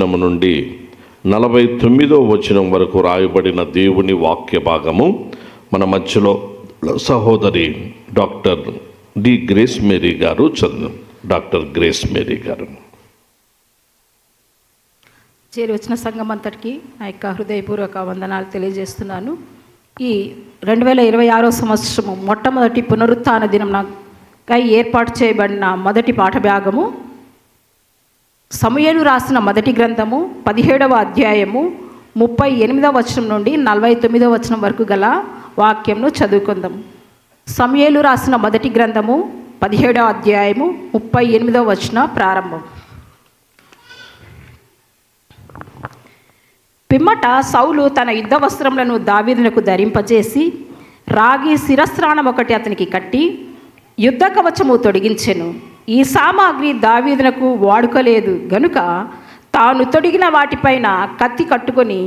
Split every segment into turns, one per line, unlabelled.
వచనము నుండి 49వ వచనం వరకు రాయబడిన దేవుని వాక్య భాగము మన మధ్యలో సహోదరి డాక్టర్ డి గ్రేస్ మేరీ గారు చదువు. డాక్టర్ గ్రేస్ మేరీ గారు.
చేరి వచ్చిన సంఘం అంతటికి నా యొక్క హృదయపూర్వక వందనాలు తెలియజేస్తున్నాను. ఈ 2026 సంవత్సరము మొట్టమొదటి పునరుత్థాన దినంకై ఏర్పాటు చేయబడిన మొదటి పాఠ భాగము సమూయేలు రాసిన మొదటి గ్రంథము 17వ అధ్యాయము 38వ వచనం నుండి 49వ వచనం వరకు గల వాక్యంను చదువుకుందాం. సమూయేలు రాసిన మొదటి గ్రంథము 17వ అధ్యాయము 38వ వచనం ప్రారంభం. పిమ్మట సౌలు తన యుద్ధ వస్త్రములను దావీదునకు ధరింపజేసి రాగి శిరస్త్రాణం ఒకటి అతనికి కట్టి యుద్ధ కవచము తొడిగించెను. ఈ సామాగ్రి దావీదునకు వాడుకలేదు గనుక తాను తొడిగిన వాటిపైన కత్తి కట్టుకొని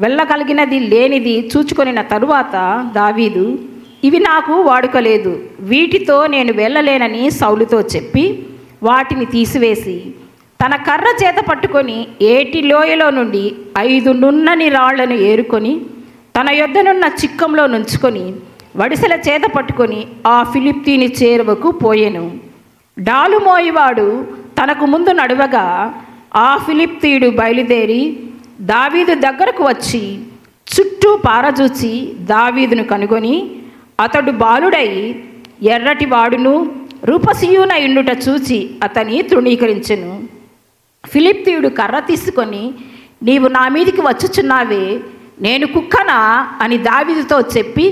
వెళ్ళగలిగినది లేనిది చూచుకొనిన తరువాత దావీదు, ఇవి నాకు వాడుకలేదు, వీటితో నేను వెళ్ళలేనని సౌలుతో చెప్పి వాటిని తీసివేసి తన కర్ర చేత పట్టుకొని ఏటి లోయలో నుండి 5 నున్నని రాళ్లను ఏరుకొని తన యొద్దనున్న చిక్కంలో నుంచుకొని వడిసెల చేత పట్టుకొని ఆ ఫిలిప్తీని చేరువకు పోయెను. డాలు మోయివాడు తనకు ముందు నడువగా ఆ ఫిలిప్తీయుడు బయలుదేరి దావీదు దగ్గరకు వచ్చి చుట్టూ పారజూచి దావీదును కనుగొని అతడు బాలుడై ఎర్రటి వాడును రూపసీయునై ఉండుట చూచి అతని తృణీకరించెను. ఫిలిప్తీయుడు కర్ర తీసుకొని, నీవు నా మీదికి వచ్చుచున్నావే, నేను కుక్కనా అని దావీదుతో చెప్పి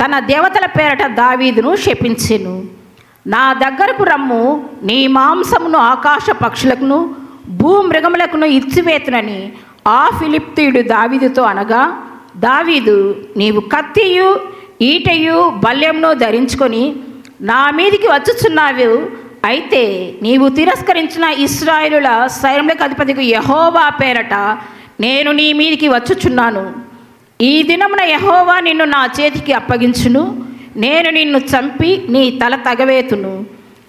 తన దేవతల పేరట దావీదును శపించెను. నా దగ్గరకు రమ్ము, నీ మాంసమును ఆకాశ పక్షులకును భూమృగములకును ఇచ్చివేతునని ఆ ఫిలిప్తీయుడు దావీదుతో అనగా, దావీదు, నీవు కత్తియు ఈటయు బల్యంను ధరించుకొని నా మీదికి వచ్చుచున్నావు, అయితే నీవు తిరస్కరించిన ఇశ్రాయేలుల సైన్యములకు అధిపతికి యెహోవా పేరట నేను నీ మీదికి వచ్చుచున్నాను. ఈ దినమున యెహోవా నిన్ను నా చేతికి అప్పగించును, నేను నిన్ను చంపి నీ తల తగవేతును.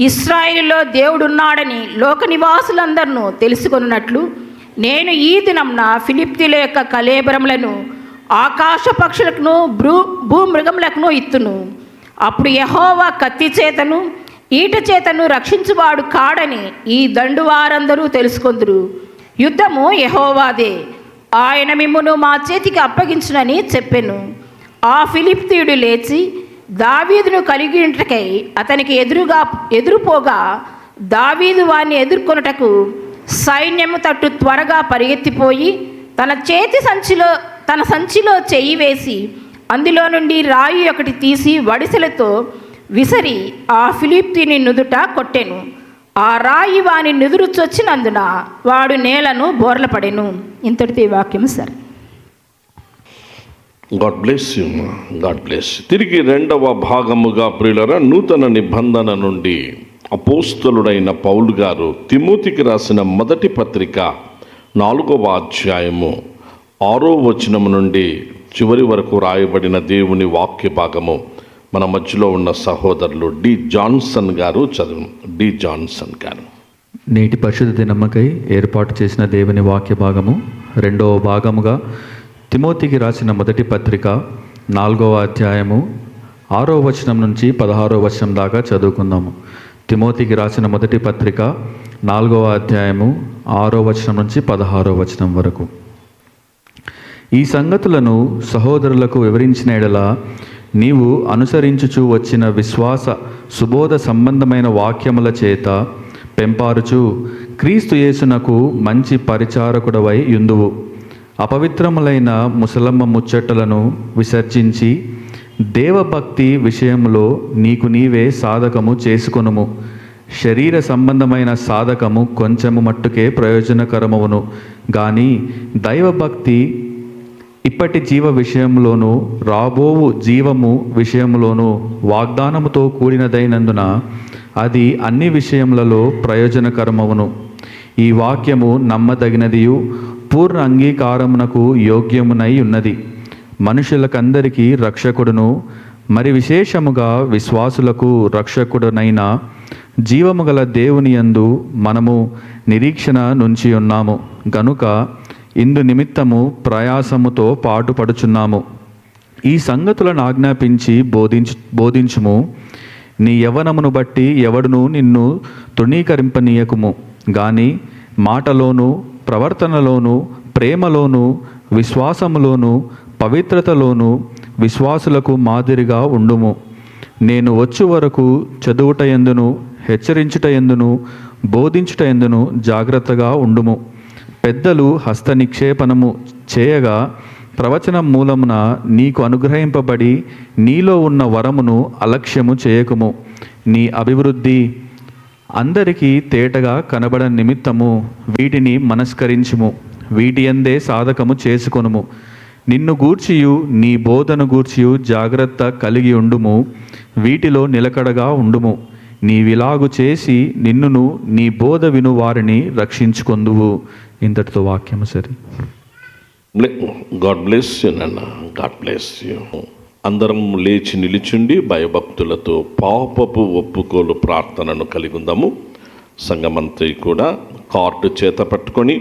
ఇశ్రాయేలులో దేవుడున్నాడని లోక నివాసులందరూ తెలుసుకొనున్నట్లు నేను ఈ దినమున ఫిలిప్తీయుల యొక్క కళేబరములను ఆకాశ పక్షులకును భూమృగములకును ఇత్తును. అప్పుడు యెహోవా కత్తి చేతను ఈట చేతను రక్షించువాడు కాడని ఈ దండు వారందరూ తెలుసుకొందురు. యుద్ధము యెహోవాదే, ఆయన మిమ్మును మా చేతికి అప్పగించునని చెప్పెను. ఆ ఫిలిప్తీయుడు లేచి దావీదును కలిగినటకై అతనికి ఎదురుపోగా దావీదు వారిని ఎదుర్కొనుటకు సైన్యము తట్టు త్వరగా పరిగెత్తిపోయి తన సంచిలో చెయ్యి వేసి అందులో నుండి రాయి ఒకటి తీసి వడిసెలతో విసరి ఆ ఫిలిప్తీని నుదుట కొట్టెను. ఆ రాయి వాని నుదురు చొచ్చినందున వాడు నేలను బోర్లపడెను. ఇంతటితో ఈ వాక్యం సరే.
God bless you. God bless. తిరిగి 2వ భాగముగా ప్రియులరా, నూతన నిబంధన నుండి అపోస్తలుడైన పౌలు గారు తిమోతికి రాసిన మొదటి పత్రిక 4వ అధ్యాయము 6వ వచనము నుండి చివరి వరకు రాయబడిన దేవుని వాక్య భాగము మన మధ్యలో ఉన్న సహోదరులు డి జాన్సన్ గారు చదువు. డి జాన్సన్ గారు.
నేటి పరిశుద్ధ దినమ్మకై ఏర్పాటు చేసిన దేవుని వాక్య భాగము 2వ భాగముగా తిమోతికి రాసిన మొదటి పత్రిక 4వ అధ్యాయము 6వ వచనం నుంచి 16వ వచనం దాకా చదువుకుందాము. తిమోతికి రాసిన మొదటి పత్రిక 4వ అధ్యాయము 6వ వచనం నుంచి 16వ వచనం వరకు. ఈ సంగతులను సహోదరులకు వివరించిన ఎడల నీవు అనుసరించుచు వచ్చిన విశ్వాస సుబోధ సంబంధమైన వాక్యముల చేత పెంపారుచు క్రీస్తు యేసునకు మంచి పరిచారకుడవై యుందువు. అపవిత్రములైన ముసలమ్మ ముచ్చటలను విసర్జించి దేవభక్తి విషయంలో నీకు నీవే సాధకము చేసుకొనుము. శరీర సంబంధమైన సాధకము కొంచెము మట్టుకే ప్రయోజనకరమవును గాని దైవభక్తి ఇప్పటి జీవ విషయంలోనూ రాబోవు జీవము విషయంలోనూ వాగ్దానముతో కూడినదైనందున అది అన్ని విషయములలో ప్రయోజనకరమవును. ఈ వాక్యము నమ్మదగినదియు పూర్ణ అంగీకారమునకు యోగ్యమునై ఉన్నది. మనుషులకందరికీ రక్షకుడును మరి విశేషముగా విశ్వాసులకు రక్షకుడునైన జీవము గల దేవుని యందు మనము నిరీక్షణ నుంచి ఉన్నాము. గనుక ఇందు నిమిత్తము ప్రయాసముతో పాటుపడుచున్నాము. ఈ సంగతులను ఆజ్ఞాపించి బోధించుము. నీ యవ్వనమును బట్టి ఎవడును నిన్ను తృణీకరింపనీయకుము, గాని మాటలోను ప్రవర్తనలోను ప్రేమలోను విశ్వాసములోను పవిత్రతలోను విశ్వాసులకు మాదిరిగా ఉండుము. నేను వచ్చు వరకు చదువుటయందును హెచ్చరించుటయందును బోధించుటయందును జాగ్రత్తగా ఉండుము. పెద్దలు హస్త నిక్షేపణము చేయగా ప్రవచనం మూలమున నీకు అనుగ్రహింపబడి నీలో ఉన్న వరమును అలక్ష్యము చేయకుము. నీ అభివృద్ధి అందరికీ తేటగా కనబడ నిమిత్తము వీటిని మనస్కరించుము. వీటి యందే సాధకము చేసుకొనుము. నిన్ను గూర్చియు నీ బోధను గూర్చియు జాగ్రత్త కలిగి ఉండుము. వీటిలో నిలకడగా ఉండుము. నీవిలాగు చేసి నిన్నును నీ బోధ విను వారిని రక్షించుకొందువు. ఇంతటితో వాక్యము సరి.
గాడ్ బ్లెస్ యూ నాన్న, గాడ్ బ్లెస్ యూ. అందరం లేచి నిలిచుండి భయభక్తులతో పాపపు ఒప్పుకోలు ప్రార్థనను కలిగి ఉందాము. సంఘమంత్రి కూడా కార్డు చేత పట్టుకొని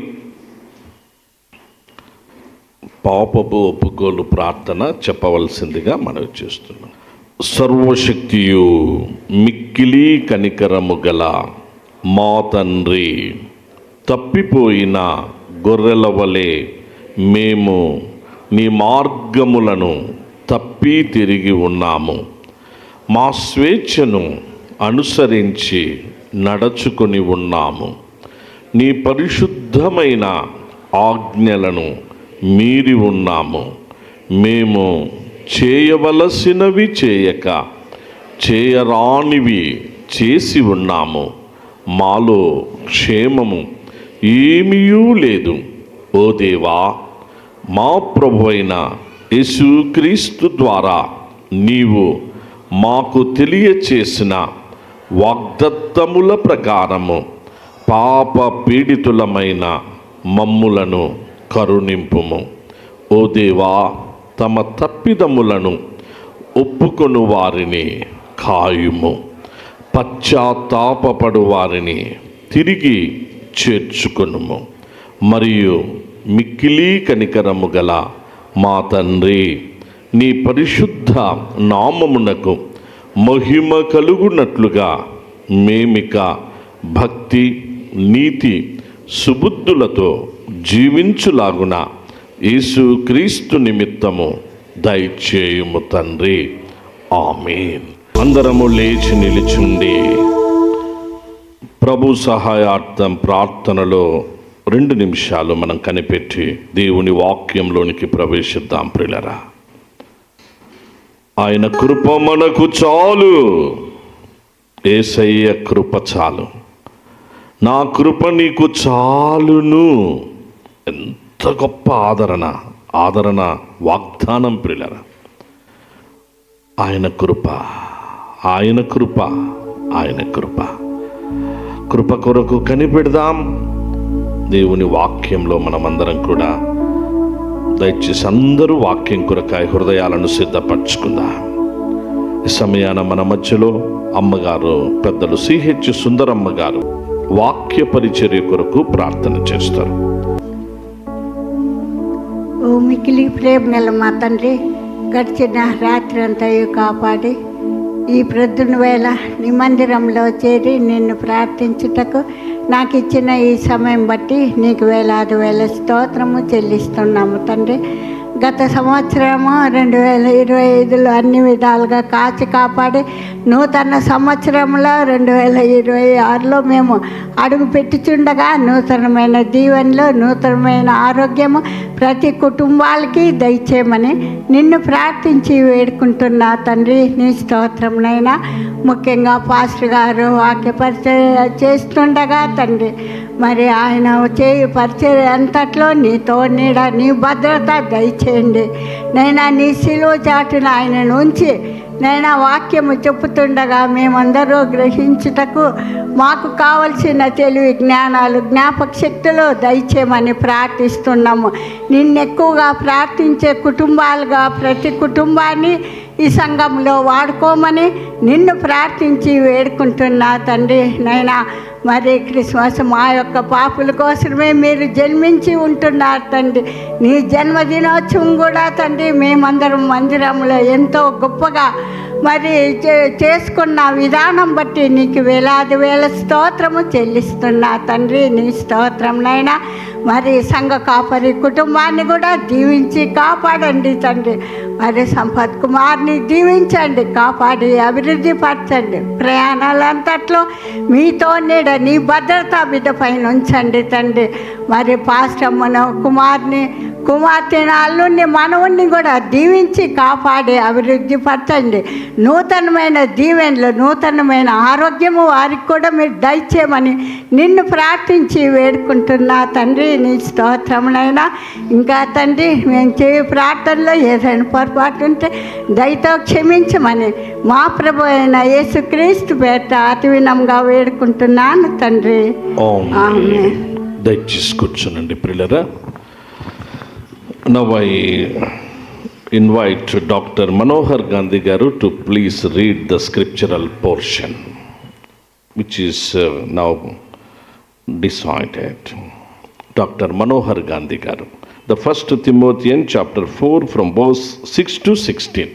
పాపపు ఒప్పుకోలు ప్రార్థన చెప్పవలసిందిగా మనవి చేస్తున్నాం. సర్వశక్తియు మిక్కిలి కనికరము గల మా తండ్రి, తప్పిపోయిన గొర్రెల వలె మేము నీ మార్గములను తప్పి తిరిగి ఉన్నాము. మా స్వేచ్ఛను అనుసరించి నడుచుకొని ఉన్నాము. నీ పరిశుద్ధమైన ఆజ్ఞలను మీరి ఉన్నాము. మేము చేయవలసినవి చేయక చేయరానివి చేసి ఉన్నాము. మాలో క్షేమము ఏమీయూ లేదు. ఓ దేవా, మా ప్రభువైన యేసుక్రీస్తు ద్వారా నీవు మాకు తెలియచేసిన వాగ్దత్తముల ప్రకారము పాప పీడితులమైన మమ్ములను కరుణింపుము. ఓ దేవా, తమ తప్పిదములను ఒప్పుకొను వారిని కాయుము. పశ్చాత్తాపపడు వారిని తిరిగి చేర్చుకొనుము. మరియు మిక్కిలి కనికరము గల మా తండ్రి, నీ పరిశుద్ధ నామమునకు మహిమ కలుగునట్లుగా మేమిక భక్తి నీతి సుబుద్ధులతో జీవించులాగున యేసుక్రీస్తు నిమిత్తము దయచేయుము తండ్రి. ఆమేన్. అందరము లేచి నిలిచుండి ప్రభు సహాయార్థం ప్రార్థనలో 2 నిమిషాలు మనం కనిపెట్టి దేవుని వాక్యంలోనికి ప్రవేశిద్దాం. ప్రియులరా, ఆయన కృప మనకు చాలు. యేసయ్య కృప చాలు. నా కృప నీకు చాలును. ఎంత గొప్ప ఆదరణ వాగ్దానం ప్రియులరా. ఆయన కృప, ఆయన కృప, ఆయన కృప. కృప కొరకు కనిపెడదాం. దేవుని వాక్యంలో మనమందరం కూడా దయచేసి అందరూ వాక్యం కొరకాయ హృదయాలను సిద్ధపరచుకుందాం. ఈ సమయాన మన మధ్యలో అమ్మగారు, పెద్దలు సిహెచ్ సుందరమ్మ గారు వాక్య పరిచర్య కొరకు ప్రార్థన చేస్తారు.
ఓ మిక్కిలి ప్రేమ గల మా తండ్రి, గడిచిన రాత్రి అంతయు కాపాడి ఈ ప్రొద్దున వేళ నీ మందిరంలో చేరి నిన్ను ప్రార్థించుటకు నాకు ఇచ్చిన ఈ సమయం బట్టి నీకు వేలాది వేల స్తోత్రము చెల్లిస్తున్నాము తండ్రి. గత సంవత్సరము 2025లో అన్ని విధాలుగా కాచి కాపాడి నూతన సంవత్సరంలో 2026లో మేము అడుగు పెట్టుచుండగా నూతనమైన దీవెనలు, నూతనమైన ఆరోగ్యము ప్రతి కుటుంబాలకి దయచేయమని నిన్ను ప్రార్థించి వేడుకుంటున్నా తండ్రి. నీ స్తోత్రంనైనా ముఖ్యంగా పాస్టర్ గారు వాక్య పరిచయం చేస్తుండగా తండ్రి, మరి ఆయన చేయు పరిచయం అంతట్లో నీతో నీడ, నీ భద్రత దయచేయండి నైనా. నీ శిలువ చాటున ఆయనను ఉంచి నైనా వాక్యము చెప్పుతుండగా మేమందరూ గ్రహించుటకు మాకు కావలసిన తెలివి, జ్ఞానాలు, జ్ఞాపక శక్తులు దయచేయమని ప్రార్థిస్తున్నాము. నిన్ను ఎక్కువగా ప్రార్థించే కుటుంబాలుగా ప్రతి కుటుంబాన్ని ఈ సంఘంలో వాడుకోమని నిన్ను ప్రార్థించి వేడుకుంటున్నా తండ్రి. నైనా మరి క్రిస్మస్ మా యొక్క పాపుల కోసమే మీరు జన్మించి ఉంటున్నారు తండ్రి. నీ జన్మదినోత్సవం కూడా తండ్రి మేమందరం మందిరంలో ఎంతో గొప్పగా మరి చేసుకున్న విధానం బట్టి నీకు వేలాది వేల స్తోత్రము చెల్లిస్తున్నా తండ్రి. నీ స్తోత్రం నైనా మరి సంఘ కాపరి కుటుంబాన్ని కూడా దీవించి కాపాడండి తండ్రి. మరి సంపత్ కుమార్ని దీవించండి, కాపాడి అభివృద్ధి పరచండి. ప్రయాణాలంతట్లో మీతో నీడ నీ భద్రతా బిడ్డ పైన ఉంచండి తండ్రి. మరి పాస్టమ్మను కుమార్తెను అల్లుడిని మనవుణ్ణి కూడా దీవించి కాపాడి అభివృద్ధి పరచండి. నూతనమైన దీవెనలు, నూతనమైన ఆరోగ్యము వారికి కూడా మీరు దయచేయమని నిన్ను ప్రార్థించి వేడుకుంటున్నా తండ్రి. నీ స్తోత్రమునైనా ఇంకా తండ్రి మేము చేయ ప్రార్థనలో ఏదైనా పొరపాటు ఉంటే దయతో క్షమించమని మా ప్రభు అయిన యేసుక్రీస్తు పేట అతి వినంగా వేడుకుంటున్నాను తండ్రి. ఆమేన్.
దయచేసి కూర్చోనండి ప్రియులారా. Now I invite Dr. Manohar Gandhi garu to please read the scriptural portion which is now decided. Dr. Manohar Gandhi garu, the first Timothy chapter 4 from verse 6 to 16.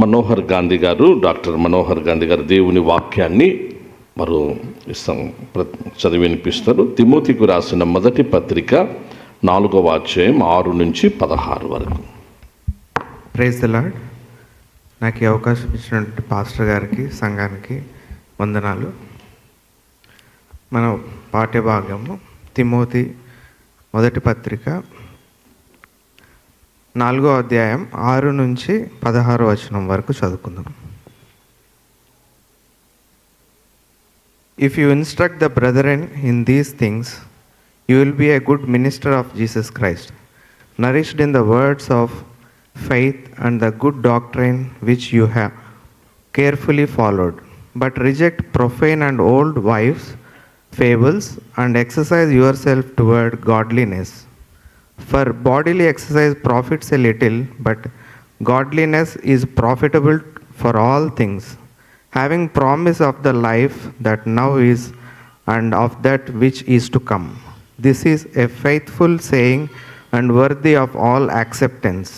Manohar Gandhi గారు, డాక్టర్ మనోహర్ గాంధీ గారు దేవుని వాక్యాన్ని మరో చదివి వినిపిస్తారు. తిమోతికు రాసిన మొదటి పత్రిక 4వ అధ్యాయం 6 నుంచి 16 వరకు.
Praise the Lord. నాకు ఈ అవకాశం ఇచ్చినటువంటి పాస్టర్ గారికి, సంఘానికి వందనాలు. మన పాఠ్యభాగము తిమోతి మొదటి పత్రిక 4వ అధ్యాయం 6 నుంచి 16 వచనం వరకు చదువుకుందాం. If you instruct the brethren in these things, you will be a good minister of Jesus Christ, nourished in the words of faith and the good doctrine which you have carefully followed. But reject profane and old wives' fables, and exercise yourself toward godliness. For bodily exercise profits a little, but godliness is profitable for all things, having promise of the life that now is and of that which is to come. This is a faithful saying and worthy of all acceptance.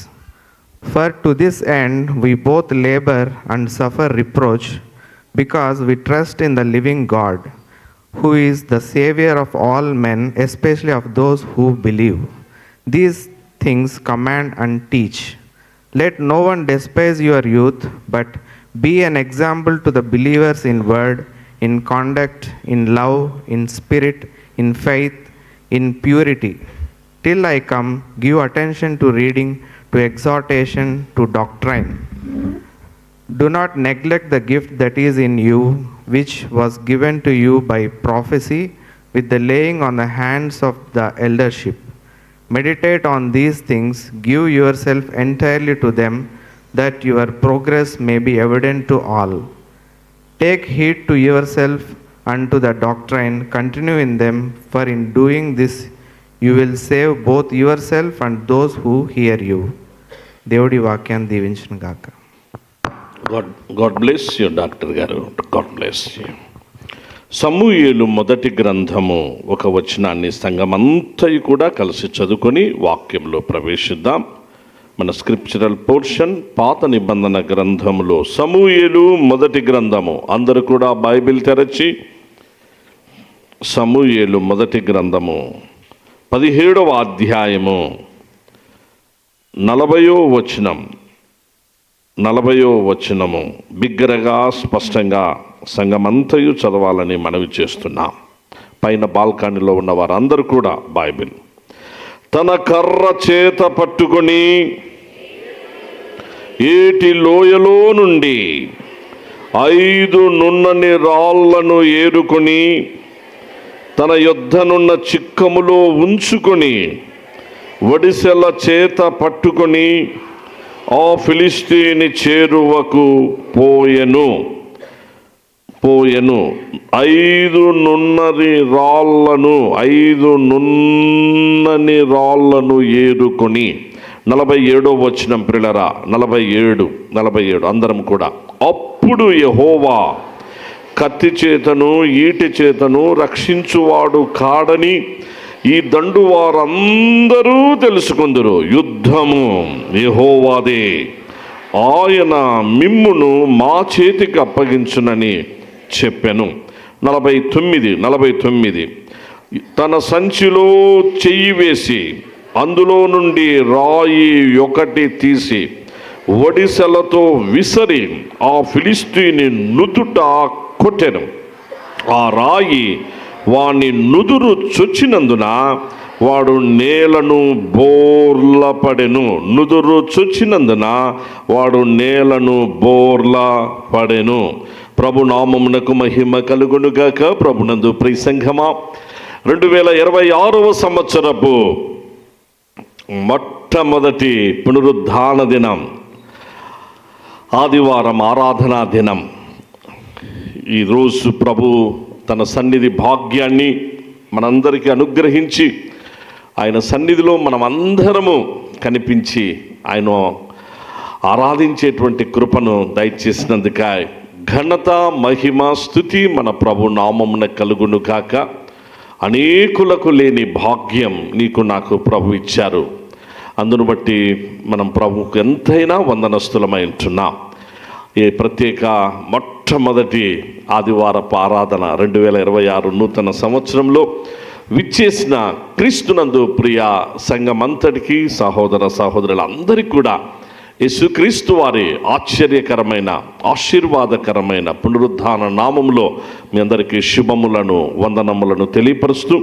For to this end we both labor and suffer reproach, because we trust in the living God, who is the Savior of all men, especially of those who believe. These things command and teach. Let no one despise your youth, but be an example to the believers in word, in conduct, in love, in spirit, in faith, in purity. Till I come, give attention to reading, to exhortation, to doctrine. Do not neglect the gift that is in you, which was given to you by prophecy, with the laying on the hands of the eldership. Meditate on these things, give yourself entirely to them, that your progress may be evident to all. Take heed to yourself and to the doctrine, continue in them, for in doing this you will save both yourself and those who hear you. దేవుడి వాక్యాన్ని దీవించును గాక.
God bless you, doctor గారు. God bless you. సమూయేలు మొదటి గ్రంథము ఒక వచనాన్ని సంఘమంతయు కూడా కలిసి చదువుకొని వాక్యంలో ప్రవేశిద్దాం. మన స్క్రిప్చరల్ పోర్షన్ పాత నిబంధన గ్రంథములో సమూయేలు మొదటి గ్రంథము. అందరూ కూడా బైబిల్ తెరచి సమూయేలు మొదటి గ్రంథము 17వ అధ్యాయము 40వ వచనము బిగ్గరగా స్పష్టంగా సంఘమంతయు చదవాలని మనవి చేస్తున్నాం. పైన బాల్కనీలో ఉన్న వారందరూ కూడా బైబిల్ తన కర్ర చేత పట్టుకొని ఏటి లోయలో నుండి 5 నున్నని రాళ్లను ఏరుకొని తన యొద్దనున్న చిక్కములో ఉంచుకొని వడిసెల చేత పట్టుకొని ఆ ఫిలిస్తీని చేరువకు పోయెను. 5 నున్నని రాళ్లను ఏరుకొని 47వ వచనం ప్రియులారా, 47 అందరం కూడా. అప్పుడు యెహోవా కత్తి చేతను ఈటె చేతను రక్షించువాడు కాడని ఈ దండు వారందరూ తెలుసుకుందురు. యుద్ధము యెహోవాదే, ఆయన మిమ్మును మా చేతికి అప్పగించునని చెప్పెను. 49 తన సంచిలో చెయ్యి వేసి అందులో నుండి రాయి ఒకటి తీసి ఒడిసెలతో విసరి ఆ ఫిలిష్తీయుని నుదుట కొట్టెను. ఆ రాయి వాని నుదురు చొచ్చినందున వాడు నేలను బోర్ల పడెను. నుదురు చొచ్చినందున వాడు నేలను బోర్ల పడెను. ప్రభు నామమునకు మహిమ కలుగునుగాక. ప్రభునందు ప్రియ సంఘమా, 2026వ సంవత్సరపు మొట్టమొదటి పునరుద్ధాన దినం, ఆదివారం ఆరాధనా దినం. ఈరోజు ప్రభు తన సన్నిధి భాగ్యాన్ని మనందరికీ అనుగ్రహించి ఆయన సన్నిధిలో మనమందరము కనిపించి ఆయన ఆరాధించేటువంటి కృపను దయచేసినందుక ఘనత మహిమ స్తుతి మన ప్రభు నామమున కలుగును కాక. అనేకులకు లేని భాగ్యం నీకు నాకు ప్రభు ఇచ్చారు. అందును బట్టి మనం ప్రభుకు ఎంతైనా వందనస్తులమై ఉంటున్నాం. ఈ ప్రత్యేక మొట్టమొదటి ఆదివారపు ఆరాధన 2026 నూతన సంవత్సరంలో విచ్చేసిన క్రీస్తునందు ప్రియ సంఘమంతటికి, సహోదర సహోదరులందరికీ కూడా యేసుక్రీస్తు వారి ఆశ్చర్యకరమైన ఆశీర్వాదకరమైన పునరుద్ధాన నామములో మీ అందరికీ శుభములను వందనములను తెలియపరుస్తూ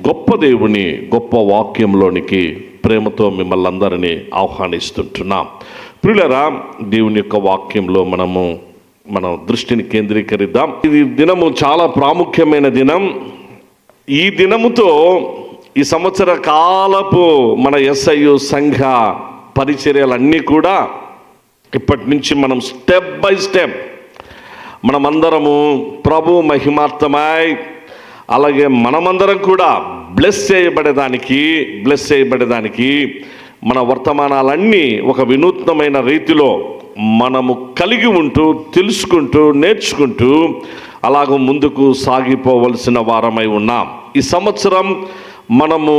గొప్ప దేవుని గొప్ప వాక్యంలోనికి ప్రేమతో మిమ్మల్ని అందరినీ ఆహ్వానిస్తుంటున్నాం. ప్రియులారా, దేవుని యొక్క వాక్యంలో మన దృష్టిని కేంద్రీకరిద్దాం. ఇది దినము చాలా ప్రాముఖ్యమైన దినం. ఈ దినముతో ఈ సంవత్సర కాలపు మన SIU సంఘ పరిచర్యలన్నీ కూడా ఇప్పటి నుంచి మనం స్టెప్ బై స్టెప్ మనమందరము ప్రభు మహిమార్థమై, అలాగే మనమందరం కూడా బ్లెస్ చేయబడేదానికి మన వర్తమానాలన్నీ ఒక వినూత్నమైన రీతిలో మనము కలిగి ఉంటూ, తెలుసుకుంటూ, నేర్చుకుంటూ అలాగ ముందుకు సాగిపోవలసిన వారమై ఉన్నాం. ఈ సంవత్సరం మనము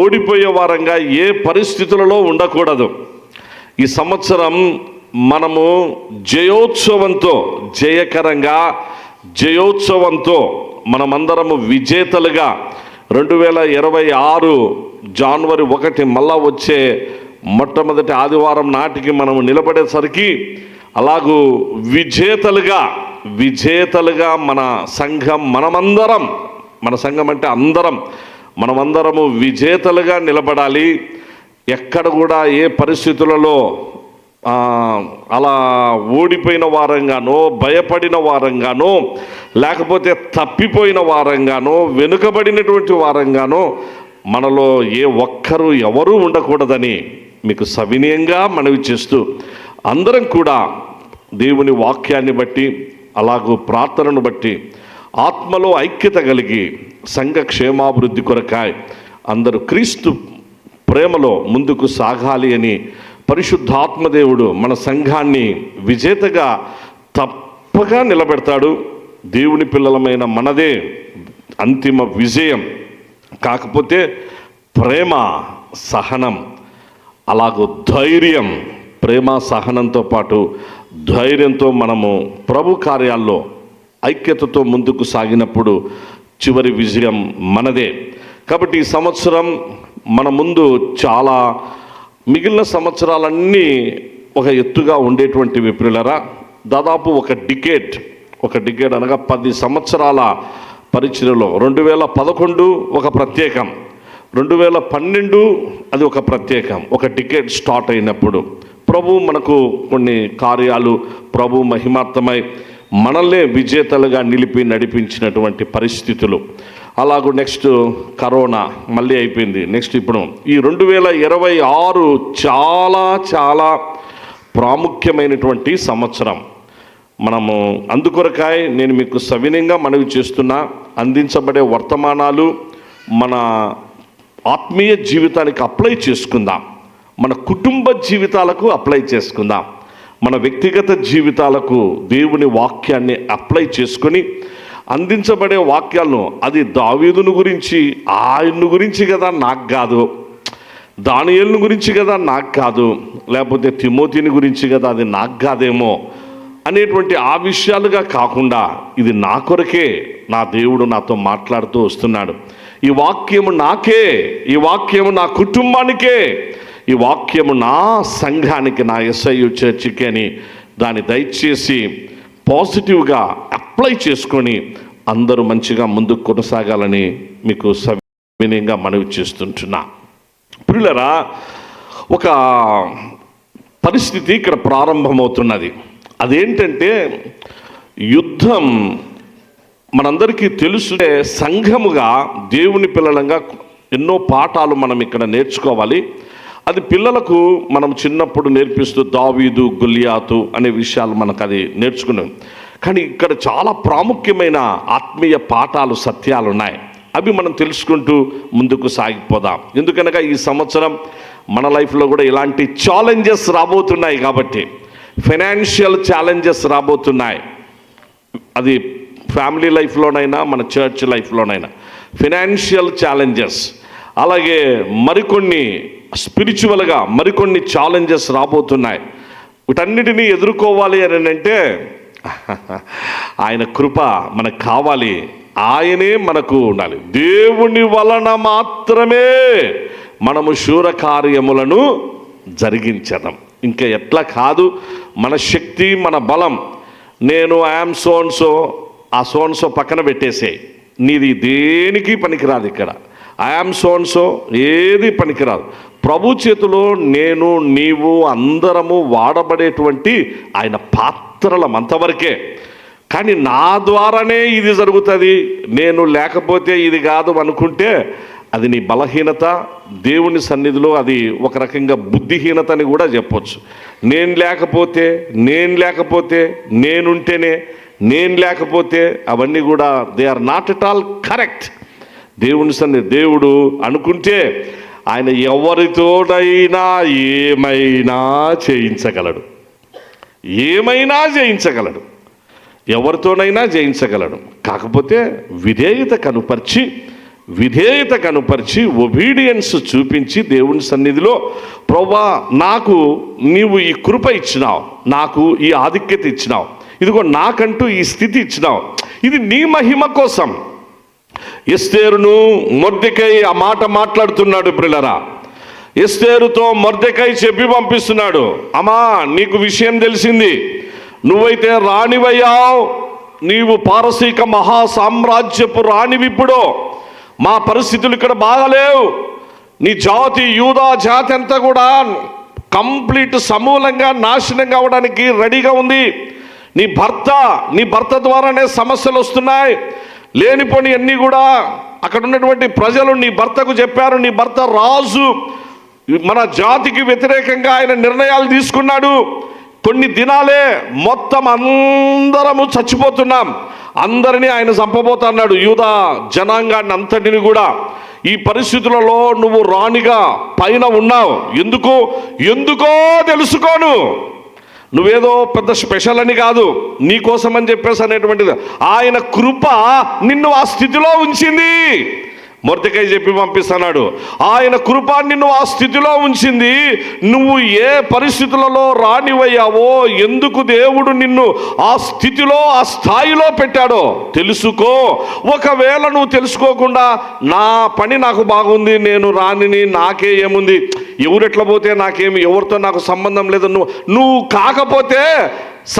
ఓడిపోయే వారంగా ఏ పరిస్థితులలో ఉండకూడదు. ఈ సంవత్సరం మనము జయోత్సవంతో మనమందరము విజేతలుగా 2026 జనవరి 1 మళ్ళా వచ్చే మొట్టమొదటి ఆదివారం నాటికి మనము నిలబడేసరికి అలాగూ విజేతలుగా మన సంఘం, మన సంఘం అంటే మనమందరము విజేతలుగా నిలబడాలి. ఎక్కడ కూడా ఏ పరిస్థితులలో అలా ఓడిపోయిన వారంగానో, భయపడిన వారంగానో, లేకపోతే తప్పిపోయిన వారంగానో, వెనుకబడినటువంటి వారంగానో మనలో ఏ ఒక్కరు ఎవరూ ఉండకూడదని మీకు సవినయంగా మనవి చేస్తూ, అందరం కూడా దేవుని వాక్యాన్ని బట్టి అలాగూ ప్రార్థనను బట్టి ఆత్మలో ఐక్యత కలిగి సంఘ క్షేమాభివృద్ధి కొరకాయ అందరూ క్రీస్తు ప్రేమలో ముందుకు సాగాలి అని పరిశుద్ధాత్మదేవుడు మన సంఘాన్ని విజేతగా తప్పగా నిలబెడతాడు. దేవుని పిల్లలమైన మనదే అంతిమ విజయం. కాకపోతే ప్రేమ, సహనం, అలాగూ ధైర్యం, ప్రేమ సహనంతో పాటు ధైర్యంతో మనము ప్రభు కార్యాల్లో ఐక్యతతో ముందుకు సాగినప్పుడు చివరి విజయం మనదే. కాబట్టి ఈ సంవత్సరం మన ముందు చాలా మిగిలిన సంవత్సరాలన్నీ ఒక ఎత్తుగా ఉండేటువంటి విప్రులరా, దాదాపు ఒక డికేడ్ అనగా 10 సంవత్సరాల పరిచర్యలో 2011 ఒక ప్రత్యేకం, 2012 అది ఒక ప్రత్యేకం. ఒక డికేడ్ స్టార్ట్ అయినప్పుడు ప్రభు మనకు కొన్ని కార్యాలు ప్రభు మహిమార్థమై మనల్నే విజేతలుగా నిలిపి నడిపించినటువంటి పరిస్థితులు. అలాగూ నెక్స్ట్ కరోనా మళ్ళీ అయిపోయింది. నెక్స్ట్ ఇప్పుడు ఈ 2026 చాలా ప్రాముఖ్యమైనటువంటి సంవత్సరం. మనము అందుకొరకాయ నేను మీకు సవినయంగా మనవి చేస్తున్నా, అందించబడే వర్తమానాలు మన ఆత్మీయ జీవితానికి అప్లై చేసుకుందాం. మన కుటుంబ జీవితాలకు అప్లై చేసుకుందాం. మన వ్యక్తిగత జీవితాలకు దేవుని వాక్యాన్ని అప్లై చేసుకొని అందించబడే వాక్యాలను, అది దావీదును గురించి ఆయన్ను గురించి కదా, నాకు కాదు, దానియేలును గురించి కదా, నాకు కాదు, లేకపోతే తిమోతిని గురించి కదా, అది నాకు కాదేమో అనేటువంటి ఆ విషయాలుగా కాకుండా, ఇది నా కొరకే నా దేవుడు నాతో మాట్లాడుతూ వస్తున్నాడు. ఈ వాక్యము నాకే, ఈ వాక్యము నా కుటుంబానికే, ఈ వాక్యము నా సంఘానికి, నా SIU చర్చికి అని దాన్ని దయచేసి పాజిటివ్గా అప్లై చేసుకొని అందరూ మంచిగా ముందుకు కొనసాగాలని మీకు సవినయంగా మనవి చేస్తుంటున్నా. ప్రియులారా, ఒక పరిస్థితి ఇక్కడ ప్రారంభమవుతున్నది. అదేంటంటే యుద్ధం. మనందరికీ తెలుసు, సంఘముగా దేవుని పిల్లలంగా ఎన్నో పాఠాలు మనం ఇక్కడ నేర్చుకోవాలి. అది పిల్లలకు మనం చిన్నప్పుడు నేర్పిస్తూ దావీదు, గొలియాతు అనే విషయాలు మనకు అది నేర్చుకున్నాం. కానీ ఇక్కడ చాలా ప్రాముఖ్యమైన ఆత్మీయ పాఠాలు, సత్యాలు ఉన్నాయి. అవి మనం తెలుసుకుంటూ ముందుకు సాగిపోదాం. ఎందుకనగా ఈ సంవత్సరం మన లైఫ్లో కూడా ఇలాంటి ఛాలెంజెస్ రాబోతున్నాయి. కాబట్టి ఫైనాన్షియల్ ఛాలెంజెస్ రాబోతున్నాయి. అది ఫ్యామిలీ లైఫ్లోనైనా మన చర్చ్ లైఫ్లోనైనా ఫైనాన్షియల్ ఛాలెంజెస్, అలాగే మరికొన్ని స్పిరిచువల్గా మరికొన్ని ఛాలెంజెస్ రాబోతున్నాయి. వీటన్నిటినీ ఎదుర్కోవాలి అని అంటే ఆయన కృప మనకు కావాలి. ఆయనే మనకు ఉండాలి. దేవుని వలన మాత్రమే మనము శూర కార్యములను జరిగించడం. ఇంకా ఎట్లా కాదు. మన శక్తి, మన బలం, నేను ఐఎమ్ సోన్సో, ఆ సోన్సో పక్కన పెట్టేసే, నీది దేనికి పనికిరాదు. ఇక్కడ ఐఎమ్ సోన్సో ఏది పనికిరాదు. ప్రభు చేతిలో నేను, నీవు, అందరము వాడబడేటువంటి ఆయన పాత్రలం అంతవరకే. కానీ నా ద్వారానే ఇది జరుగుతుంది, నేను లేకపోతే ఇది కాదు అనుకుంటే అది నీ బలహీనత. దేవుని సన్నిధిలో అది ఒక రకంగా బుద్ధిహీనత అని కూడా చెప్పొచ్చు. నేను లేకపోతే నేనుంటేనే, నేను లేకపోతే, అవన్నీ కూడా they are not at all correct. దేవుని సన్నిధి దేవుడు అనుకుంటే ఆయన ఎవరితోనైనా ఏమైనా చేయించగలడు, ఏమైనా చేయించగలడు, ఎవరితోనైనా జయించగలడు. కాకపోతే విధేయత కనుపరిచి ఒబీడియన్స్ చూపించి దేవుని సన్నిధిలో, ప్రభువా నాకు నీవు ఈ కృప ఇచ్చినావు, నాకు ఈ ఆధిక్యత ఇచ్చినావు, ఇదిగో నాకంటూ ఈ స్థితి ఇచ్చినావు, ఇది నీ మహిమ కోసం. ఎస్తేరును మొర్దెకై ఆ మాట మాట్లాడుతున్నాడు. ప్రియులారా, ఎస్తేరుతో మొర్దెకై చెప్పి పంపిస్తున్నాడు, అమ్మా నీకు విషయం తెలిసింది, నువ్వైతే రాణివయ్యావు, నీవు పారసీక మహాసామ్రాజ్యపు రాణివిప్పుడు, మా పరిస్థితులు ఇక్కడ బాగలేవు, నీ జాతి యూదా జాతి అంతా కూడా కంప్లీట్ సమూలంగా నాశనం కావడానికి రెడీగా ఉంది. నీ భర్త ద్వారానే సమస్యలు వస్తున్నాయి, లేనిపోని అన్నీ కూడా. అక్కడ ఉన్నటువంటి ప్రజలు నీ భర్తకు చెప్పారు, నీ భర్త రాజు, మన జాతికి వ్యతిరేకంగా ఆయన నిర్ణయాలు తీసుకున్నాడు, కొన్ని దినాలే మొత్తం అందరము చచ్చిపోతున్నాం, అందరినీ ఆయన చంపబోతున్నాడు, యూదా జనాంగాన్ని అంతటిని కూడా. ఈ పరిస్థితులలో నువ్వు రాణిగా పైన ఉన్నావు, ఎందుకో తెలుసుకోను. నువ్వేదో పెద్ద స్పెషల్ అని కాదు, నీ కోసం అని చెప్పేసి అనేటువంటిది. ఆయన కృప నిన్ను ఆ స్థితిలో ఉంచింది. మొర్దెకై చెప్పి పంపిస్తున్నాడు, ఆయన కృప నిన్ను ఆ స్థితిలో ఉంచింది. నువ్వు ఏ పరిస్థితులలో రానివయ్యావో, ఎందుకు దేవుడు నిన్ను ఆ స్థితిలో, ఆ స్థాయిలో పెట్టాడో తెలుసుకో. ఒకవేళ నువ్వు తెలుసుకోకుండా నా పని నాకు బాగుంది, నేను రానిని, నాకే ఏముంది, ఎవరెట్లా పోతే నాకేమి, ఎవరితో నాకు సంబంధం లేదు, నువ్వు కాకపోతే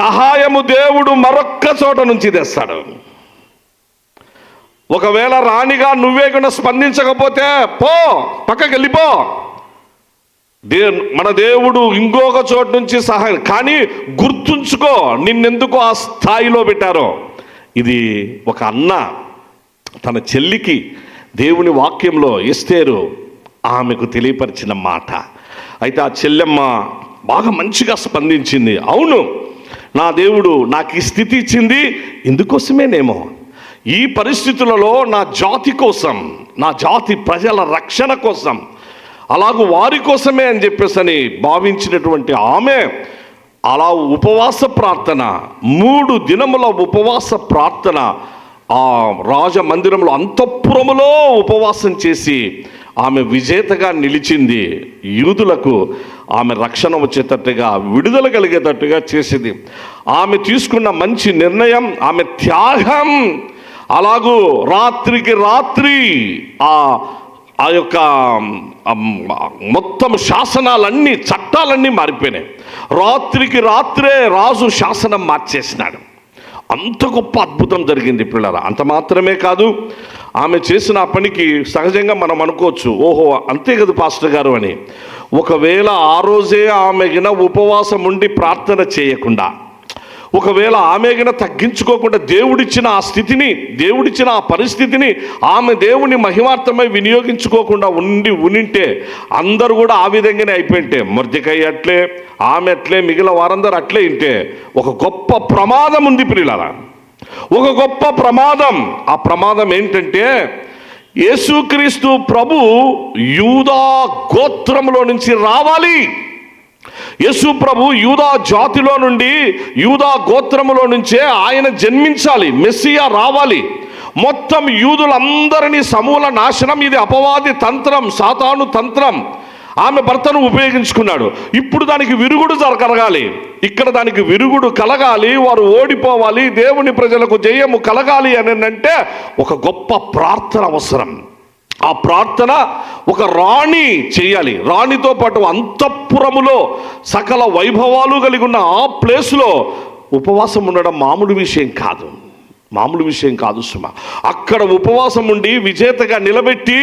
సహాయము దేవుడు మరొక్క చోట నుంచి తెస్తాడు. ఒకవేళ రాణిగా నువ్వే కూడా స్పందించకపోతే పో, పక్కకి వెళ్ళిపో, మన దేవుడు ఇంకొక చోటు నుంచి సహాయం. కానీ గుర్తుంచుకో, నిన్నెందుకు ఆ స్థాయిలో పెట్టారో. ఇది ఒక అన్న తన చెల్లికి దేవుని వాక్యంలో ఎస్తేరు ఆమెకు తెలియపరిచిన మాట. అయితే ఆ చెల్లెమ్మ బాగా మంచిగా స్పందించింది. అవును, నా దేవుడు నాకు ఈ స్థితి ఇచ్చింది ఇందుకోసమేనేమో, ఈ పరిస్థితులలో నా జాతి కోసం, నా జాతి ప్రజల రక్షణ కోసం అలాగూ వారి కోసమే అని చెప్పేసి భావించినటువంటి ఆమె అలా ఉపవాస ప్రార్థన 3 దినముల ఉపవాస ప్రార్థన ఆ రాజమందిరంలో అంతఃపురములో ఉపవాసం చేసి ఆమె విజేతగా నిలిచింది. యూదులకు ఆమె రక్షణ వచ్చేటట్టుగా, విడుదల కలిగేటట్టుగా చేసింది. ఆమె తీసుకున్న మంచి నిర్ణయం, ఆమె త్యాగం, అలాగూ రాత్రికి రాత్రి ఆ యొక్క మొత్తం శాసనాలన్నీ, చట్టాలన్నీ మారిపోయినాయి. రాత్రికి రాత్రే రాజు శాసనం మార్చేసినాడు. అంత గొప్ప అద్భుతం జరిగింది పిల్లరా. అంత మాత్రమే కాదు, ఆమె చేసిన ఆ పనికి సహజంగా మనం అనుకోవచ్చు, ఓహో అంతే కదా పాస్టర్ గారు అని. ఒకవేళ ఆ రోజే ఆమె గిన ఉపవాసం ఉండి ప్రార్థన చేయకుండా, ఒకవేళ ఆమె గిన తగ్గించుకోకుండా దేవుడిచ్చిన ఆ స్థితిని, దేవుడిచ్చిన ఆ పరిస్థితిని ఆమె దేవుని మహిమార్థమై వినియోగించుకోకుండా ఉనింటే అందరూ కూడా ఆ విధంగానే అయిపోయింటే, మొర్దెకై అట్లే, ఆమె అట్లే, మిగిలిన వారందరూ అట్లే ఇంటే ఒక గొప్ప ప్రమాదం ఉంది ప్రియులారా. ఒక గొప్ప ప్రమాదం. ఆ ప్రమాదం ఏంటంటే, యేసుక్రీస్తు ప్రభు యూదా గోత్రములో నుంచి రావాలి. యేసు ప్రభు యూదా జాతిలో నుండి, యూదా గోత్రములో నుంచే ఆయన జన్మించాలి. మెస్సియా రావాలి. మొత్తం యూదులందరినీ సమూల నాశనం. ఇది అపవాది తంత్రం, సాతాను తంత్రం. ఆమె భర్తను ఉపయోగించుకున్నాడు. ఇప్పుడు దానికి విరుగుడు కలగాలి. ఇక్కడ దానికి విరుగుడు కలగాలి, వారు ఓడిపోవాలి, దేవుని ప్రజలకు జయము కలగాలి అని అంటే ఒక గొప్ప ప్రార్థన అవసరం. ఆ ప్రార్థన ఒక రాణి చేయాలి. రాణితో పాటు అంతఃపురములో సకల వైభవాలు కలిగి ఉన్న ఆ ప్లేస్లో ఉపవాసం ఉండడం మామూలు విషయం కాదు, మామూలు విషయం కాదు సుమ. అక్కడ ఉపవాసం ఉండి విజేతగా నిలబెట్టి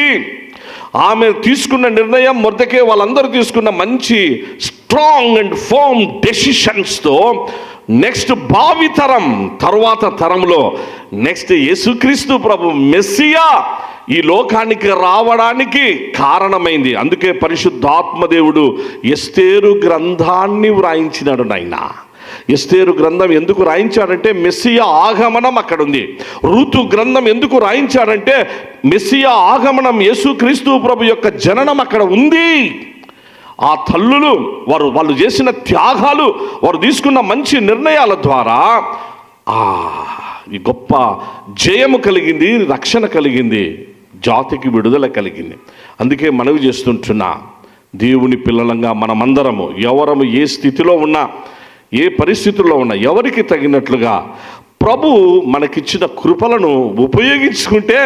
ఆమె తీసుకున్న నిర్ణయం, మొర్దెకై వాళ్ళందరూ తీసుకున్న మంచి స్ట్రాంగ్ అండ్ ఫర్మ్ డెసిషన్స్తో నెక్స్ట్ భావితరం, తరువాత తరంలో నెక్స్ట్ యేసుక్రీస్తు ప్రభు మెస్సియా ఈ లోకానికి రావడానికి కారణమైంది. అందుకే పరిశుద్ధాత్మదేవుడు ఎస్తేరు గ్రంథాన్ని వ్రాయించినాడు. నాయన ఎస్తేరు గ్రంథం ఎందుకు రాయించాడంటే మెస్సియా ఆగమనం అక్కడ ఉంది. ఋతు గ్రంథం ఎందుకు రాయించాడంటే మెస్సియా ఆగమనం, యేసుక్రీస్తు ప్రభు యొక్క జననం అక్కడ ఉంది. ఆ తల్లులు వాళ్ళు చేసిన త్యాగాలు, వారు తీసుకున్న మంచి నిర్ణయాల ద్వారా ఈ గొప్ప జయము కలిగింది, రక్షణ కలిగింది, జాతికి విడుదల కలిగింది. అందుకే మనవి చేస్తుంటున్నా, దేవుని పిల్లలంగా మనమందరము ఎవరము ఏ స్థితిలో ఉన్నా, ఏ పరిస్థితుల్లో ఉన్నా, ఎవరికి తగినట్లుగా ప్రభు మనకిచ్చిన కృపలను ఉపయోగించుకుంటే,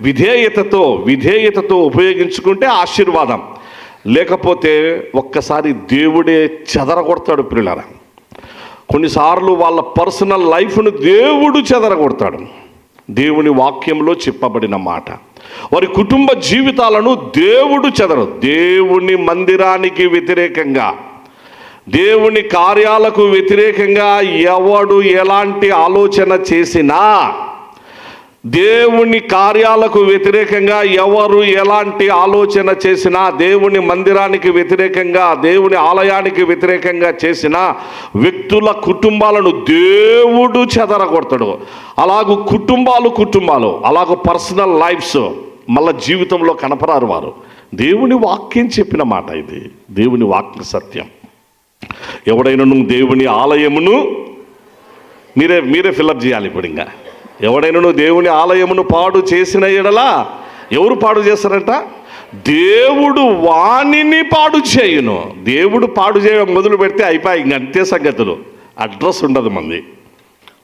విధేయతతో ఉపయోగించుకుంటే ఆశీర్వాదం. లేకపోతే ఒక్కసారి దేవుడే చెదరగొడతాడు పిల్లరా. కొన్నిసార్లు వాళ్ళ పర్సనల్ లైఫ్ను దేవుడు చెదరగొడతాడు. దేవుని వాక్యంలో చెప్పబడిన మాట, వారి కుటుంబ జీవితాలను దేవుడు దేవుని మందిరానికి వ్యతిరేకంగా, దేవుని కార్యాలకు వ్యతిరేకంగా ఎవడు ఎలాంటి ఆలోచన చేసినా, దేవుని కార్యాలకు వ్యతిరేకంగా ఎవరు ఎలాంటి ఆలోచన చేసినా, దేవుని మందిరానికి వ్యతిరేకంగా, దేవుని ఆలయానికి వ్యతిరేకంగా చేసిన వ్యక్తుల కుటుంబాలను దేవుడు చెదరగొడతాడు. అలాగూ కుటుంబాలు అలాగూ పర్సనల్ లైఫ్స్ మళ్ళా జీవితంలో కనపరారు వారు. దేవుని వాక్యం చెప్పిన మాట ఇది, దేవుని వాక్య సత్యం. ఎవడైనా దేవుని ఆలయమును మీరే ఫిల్అప్ చేయాలి. ఇప్పుడు ఇంకా ఎవడైనా దేవుని ఆలయమును పాడు చేసిన ఎడలా ఎవరు పాడు చేస్తారంట? దేవుడు వాణిని పాడు చేయును. దేవుడు పాడు చేయడం మొదలు పెడితే అయిపోయి ఇంక అంతే సంగతులు. అడ్రస్ ఉండదు మంది.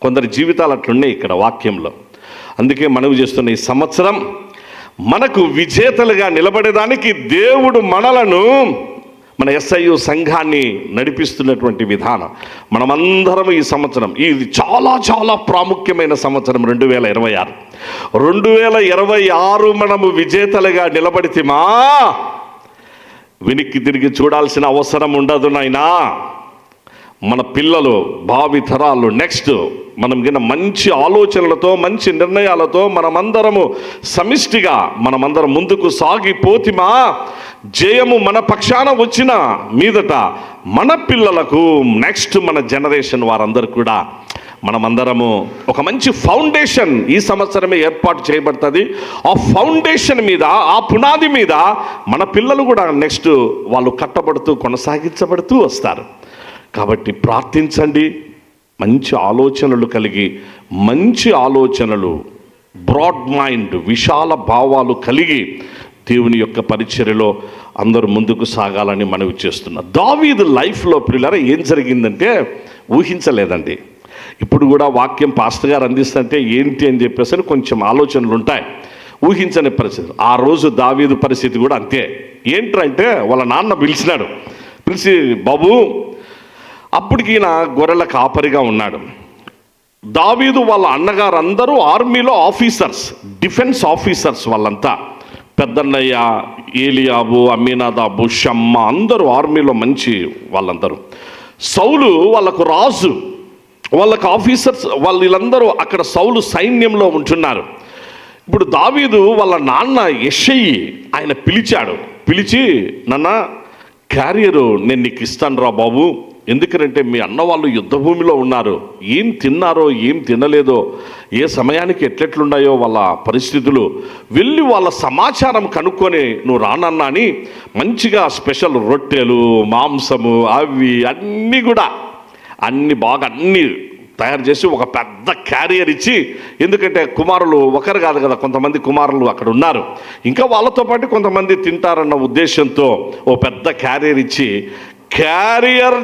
కొందరి జీవితాలు అట్లున్నాయి ఇక్కడ వాక్యంలో. అందుకే మనవి చేస్తున్న ఈ సంవత్సరం మనకు విజేతలుగా నిలబడేదానికి దేవుడు మనలను, మన SIU సంఘాన్ని నడిపిస్తున్నటువంటి విధానం, మనమందరం ఈ సంవత్సరం, ఇది చాలా చాలా ప్రాముఖ్యమైన సంవత్సరం 2026. 2026 మనము విజేతలుగా నిలబడితేమా వెనక్కి తిరిగి చూడాల్సిన అవసరం ఉండదు నాయనా. మన పిల్లలు, భావి తరాలు, నెక్స్ట్ మనం కింద మంచి ఆలోచనలతో, మంచి నిర్ణయాలతో మనమందరము సమిష్టిగా మనమందరం ముందుకు సాగిపోతిమా, జయము మన పక్షాన వచ్చిన మీదట మన పిల్లలకు, నెక్స్ట్ మన జనరేషన్ వారందరూ కూడా మనమందరము ఒక మంచి ఫౌండేషన్ ఈ సంవత్సరమే ఏర్పాటు చేయబడుతుంది. ఆ ఫౌండేషన్ మీద, ఆ పునాది మీద మన పిల్లలు కూడా నెక్స్ట్ వాళ్ళు కట్టబడుతూ కొనసాగించబడుతూ వస్తారు. కాబట్టి ప్రార్థించండి, మంచి ఆలోచనలు కలిగి, మంచి ఆలోచనలు, బ్రాడ్ మైండ్, విశాల భావాలు కలిగి దేవుని యొక్క పరిచర్యలో అందరూ ముందుకు సాగాలని మనవి చేస్తున్నా. దావీదు లైఫ్లో ప్రియులారా ఏం జరిగిందంటే ఊహించలేదండి. ఇప్పుడు కూడా వాక్యం పాస్టర్ గారు అందిస్తుంటే ఏంటి అని చెప్పేసి కొంచెం ఆలోచనలు ఉంటాయి, ఊహించని పరిస్థితి. ఆ రోజు దావీదు పరిస్థితి కూడా అంతే. ఏంటంటే వాళ్ళ నాన్న పిలిచినాడు, పిలిచి బాబు, అప్పటికి ఈయన గొర్రెల కాపరిగా ఉన్నాడు. దావీదు వాళ్ళ అన్నగారు అందరూ ఆర్మీలో ఆఫీసర్స్, డిఫెన్స్ ఆఫీసర్స్ వాళ్ళంతా. పెద్దన్నయ్య, ఏలియాబు, అమీనాదాబు, షమ్మ అందరూ ఆర్మీలో మంచి వాళ్ళందరూ. సౌలు వాళ్ళకు రాజు, వాళ్ళకు ఆఫీసర్స్, వీళ్ళందరూ అక్కడ సౌలు సైన్యంలో ఉంటున్నారు. ఇప్పుడు దావీదు వాళ్ళ నాన్న యెషయి ఆయన పిలిచాడు, పిలిచి నాన్న క్యారియరు నేను నీకు ఇస్తాను రా బాబు, ఎందుకంటే మీ అన్న వాళ్ళు యుద్ధ భూమిలో ఉన్నారు, ఏం తిన్నారో ఏం తినలేదో, ఏ సమయానికి ఎట్లెట్లున్నాయో వాళ్ళ పరిస్థితులు, వెళ్ళి వాళ్ళ సమాచారం కనుక్కొని నువ్వు రానన్నా అని మంచిగా స్పెషల్ రొట్టెలు, మాంసము, అవి అన్నీ కూడా అన్నీ తయారు చేసి ఒక పెద్ద క్యారియర్ ఇచ్చి, ఎందుకంటే కుమారులు ఒకరు కాదు కదా, కొంతమంది కుమారులు అక్కడ ఉన్నారు, ఇంకా వాళ్ళతో పాటు కొంతమంది తింటారన్న ఉద్దేశంతో ఓ పెద్ద క్యారియర్ ఇచ్చి, క్యారియర్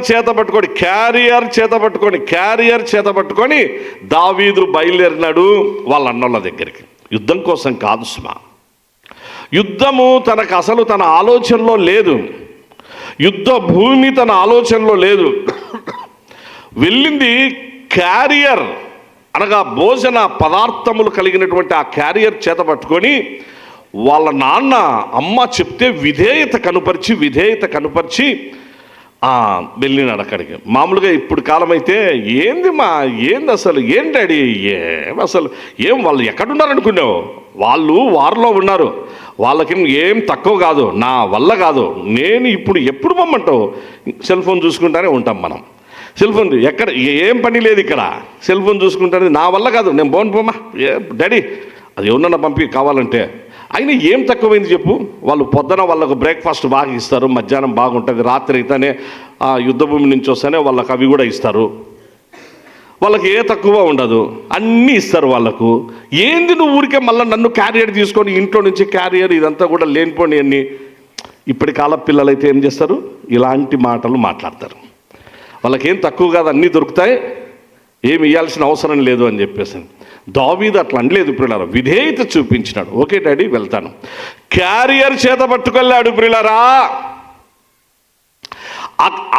చేత పట్టుకొని దావీదు బయలుదేరినాడు వాళ్ళ అన్నల దగ్గరికి. యుద్ధం కోసం కాదు సుమా, యుద్ధము తనకు అసలు తన ఆలోచనలో లేదు, యుద్ధ భూమి తన ఆలోచనలో లేదు. వెళ్ళింది క్యారియర్ అనగా భోజన పదార్థములు కలిగినటువంటి ఆ క్యారియర్ చేత పట్టుకొని వాళ్ళ నాన్న అమ్మ చెప్తే విధేయత కనుపరిచి వెళ్ళినాడు అక్కడికి. మామూలుగా ఇప్పుడు కాలం అయితే ఏంది అసలు ఏం డాడీ, అసలు ఏం వాళ్ళు ఎక్కడున్నారనుకున్నావు, వాళ్ళు వారిలో ఉన్నారు, వాళ్ళకి ఏం తక్కువ కాదు, నా వల్ల కాదు, నేను ఇప్పుడు ఎప్పుడు పొమ్మంటావు, సెల్ ఫోన్ చూసుకుంటానే ఉంటాం మనం. సెల్ ఫోన్ ఎక్కడ ఏం పని లేదు, ఇక్కడ సెల్ ఫోన్ చూసుకుంటానే, నా వల్ల కాదు, నేను పోమ్మా డాడీ, అది ఎవరన్నా పంపి కావాలంటే. అయినా ఏం తక్కువైంది చెప్పు, వాళ్ళు పొద్దున వాళ్ళకు బ్రేక్ఫాస్ట్ బాగా ఇస్తారు, మధ్యాహ్నం బాగుంటుంది, రాత్రి అయితేనే ఆ యుద్ధభూమి నుంచి వస్తేనే వాళ్ళకి అవి కూడా ఇస్తారు, వాళ్ళకి ఏ తక్కువ ఉండదు, అన్నీ ఇస్తారు వాళ్ళకు. ఏంది నువ్వు ఊరికే మళ్ళీ నన్ను క్యారియర్ తీసుకొని ఇంట్లో నుంచి క్యారియర్, ఇదంతా కూడా లేనిపోని అన్ని. ఇప్పటి కాల పిల్లలైతే ఏం చేస్తారు, ఇలాంటి మాటలు మాట్లాడతారు, వాళ్ళకేం తక్కువ కాదు, అన్నీ దొరుకుతాయి, ఏమి ఇవ్వాల్సిన అవసరం లేదు అని చెప్పేసి. దావీదు అట్లా అనలేదు ప్రియులారా, విధేయత చూపించినాడు. ఓకే డాడీ వెళ్తాను, క్యారియర్ చేత పట్టుకెళ్ళాడు ప్రియులారా.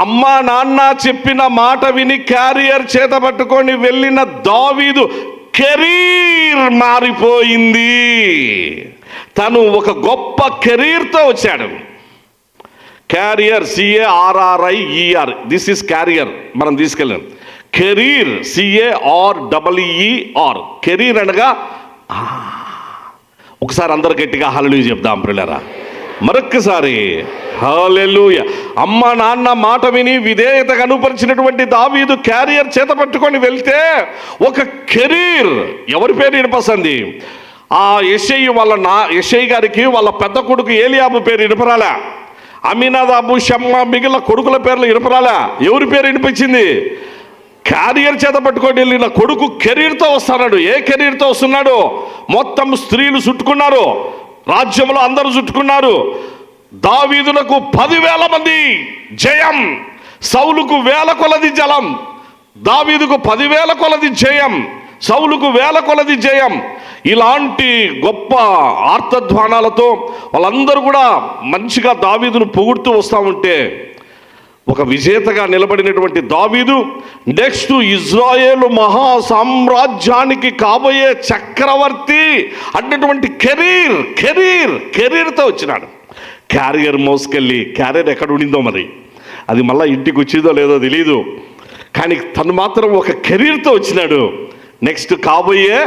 అమ్మ నాన్న చెప్పిన మాట విని క్యారియర్ చేత పట్టుకొని వెళ్ళిన దావీదు కెరీర్ మారిపోయింది. తను ఒక గొప్ప కెరీర్తో వచ్చాడు. Carrier CARRIER, this is carrier మనం తీసుకెళ్ళాం. కెరీర్ CAREER, కెరీర్ అనగా ఒకసారి అందరు గట్టిగా హల్లెలూయా చెప్దాం ప్రియులారా, మరొక్కసారి హల్లెలూయా. అమ్మ నాన్న మాట విని విధేయత కనుపరిచినటువంటి దావీదు క్యారియర్ చేత పట్టుకొని వెళ్తే ఒక కెరీర్. ఎవరి పేరు వినపస్తుంది, ఆ యెషయి గారికి వాళ్ళ పెద్ద కొడుకు ఏలియాబు పేరు వినపరాలా, అమీనాదాబు, షమ్మ మిగిలిన కొడుకుల పేర్లు వినపరాలా, ఎవరి పేరు వినిపించింది, క్యారియర్ చేత పట్టుకొని వెళ్ళిన కొడుకు కెరీర్తో వస్తున్నాడు. ఏ కెరీర్తో వస్తున్నాడు, మొత్తం స్త్రీలు చుట్టుకున్నారు, రాజ్యంలో అందరూ చుట్టుకున్నారు. దావీదునకు 10,000 మంది జయం, సౌలుకు 1000 కొలది జలం. దావీదుకు 10,000 కొలది జయం, సౌలుకు 1000 కొలది జయం. ఇలాంటి గొప్ప ఆర్తధ్వానాలతో వాళ్ళందరూ కూడా మంచిగా దావీదును పొగుడుతూ వస్తూ ఉంటే, ఒక విజేతగా నిలబడినటువంటి దావీదు నెక్స్ట్ ఇజ్రాయేలు మహా సామ్రాజ్యానికి కాబోయే చక్రవర్తి అన్నటువంటి కెరీర్తో వచ్చినాడు. క్యారియర్ మోసుకెళ్ళి, క్యారియర్ ఎక్కడ ఉండిందో మరి, అది మళ్ళీ ఇంటికి వచ్చిందో లేదో తెలియదు, కానీ తను మాత్రం ఒక కెరీర్తో వచ్చినాడు. నెక్స్ట్ కాబోయే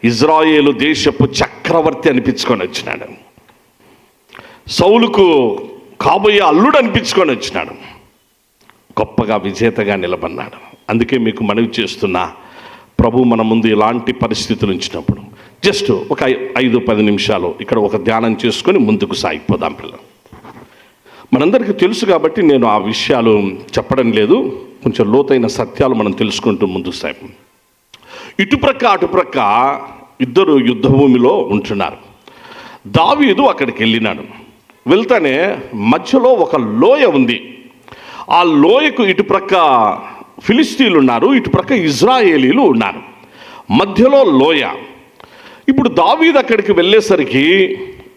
ఇజ్రాయేలు దేశపు చక్రవర్తి అనిపించుకొని వచ్చినాడు. సౌలుకు కాబోయే అల్లుడు అనిపించుకొని వచ్చినాడు. గొప్పగా విజేతగా నిలబడినాడు. అందుకే మీకు మనవి చేస్తున్నా, ప్రభు మన ముందు ఇలాంటి పరిస్థితులు ఉంచినప్పుడు జస్ట్ ఒక 5-10 నిమిషాలు ఇక్కడ ఒక ధ్యానం చేసుకొని ముందుకు సాగిపోదాం పిల్లలు. మనందరికీ తెలుసు కాబట్టి నేను ఆ విషయాలు చెప్పడం లేదు, కొంచెం లోతైన సత్యాలు మనం తెలుసుకుంటూ ముందుకు సాగి. ఇటుప్రక్క అటుప్రక్క ఇద్దరు యుద్ధ భూమిలో ఉంటున్నారు. దావీదు అక్కడికి వెళ్ళినాడు. వెళ్తానే మధ్యలో ఒక లోయ ఉంది. ఆ లోయకు ఇటుప్రక్క ఫిలిస్తీన్లు ఉన్నారు, ఇటుప్రక్క ఇజ్రాయేలీలు ఉన్నారు. మధ్యలో లోయ. ఇప్పుడు దావీదు అక్కడికి వెళ్ళేసరికి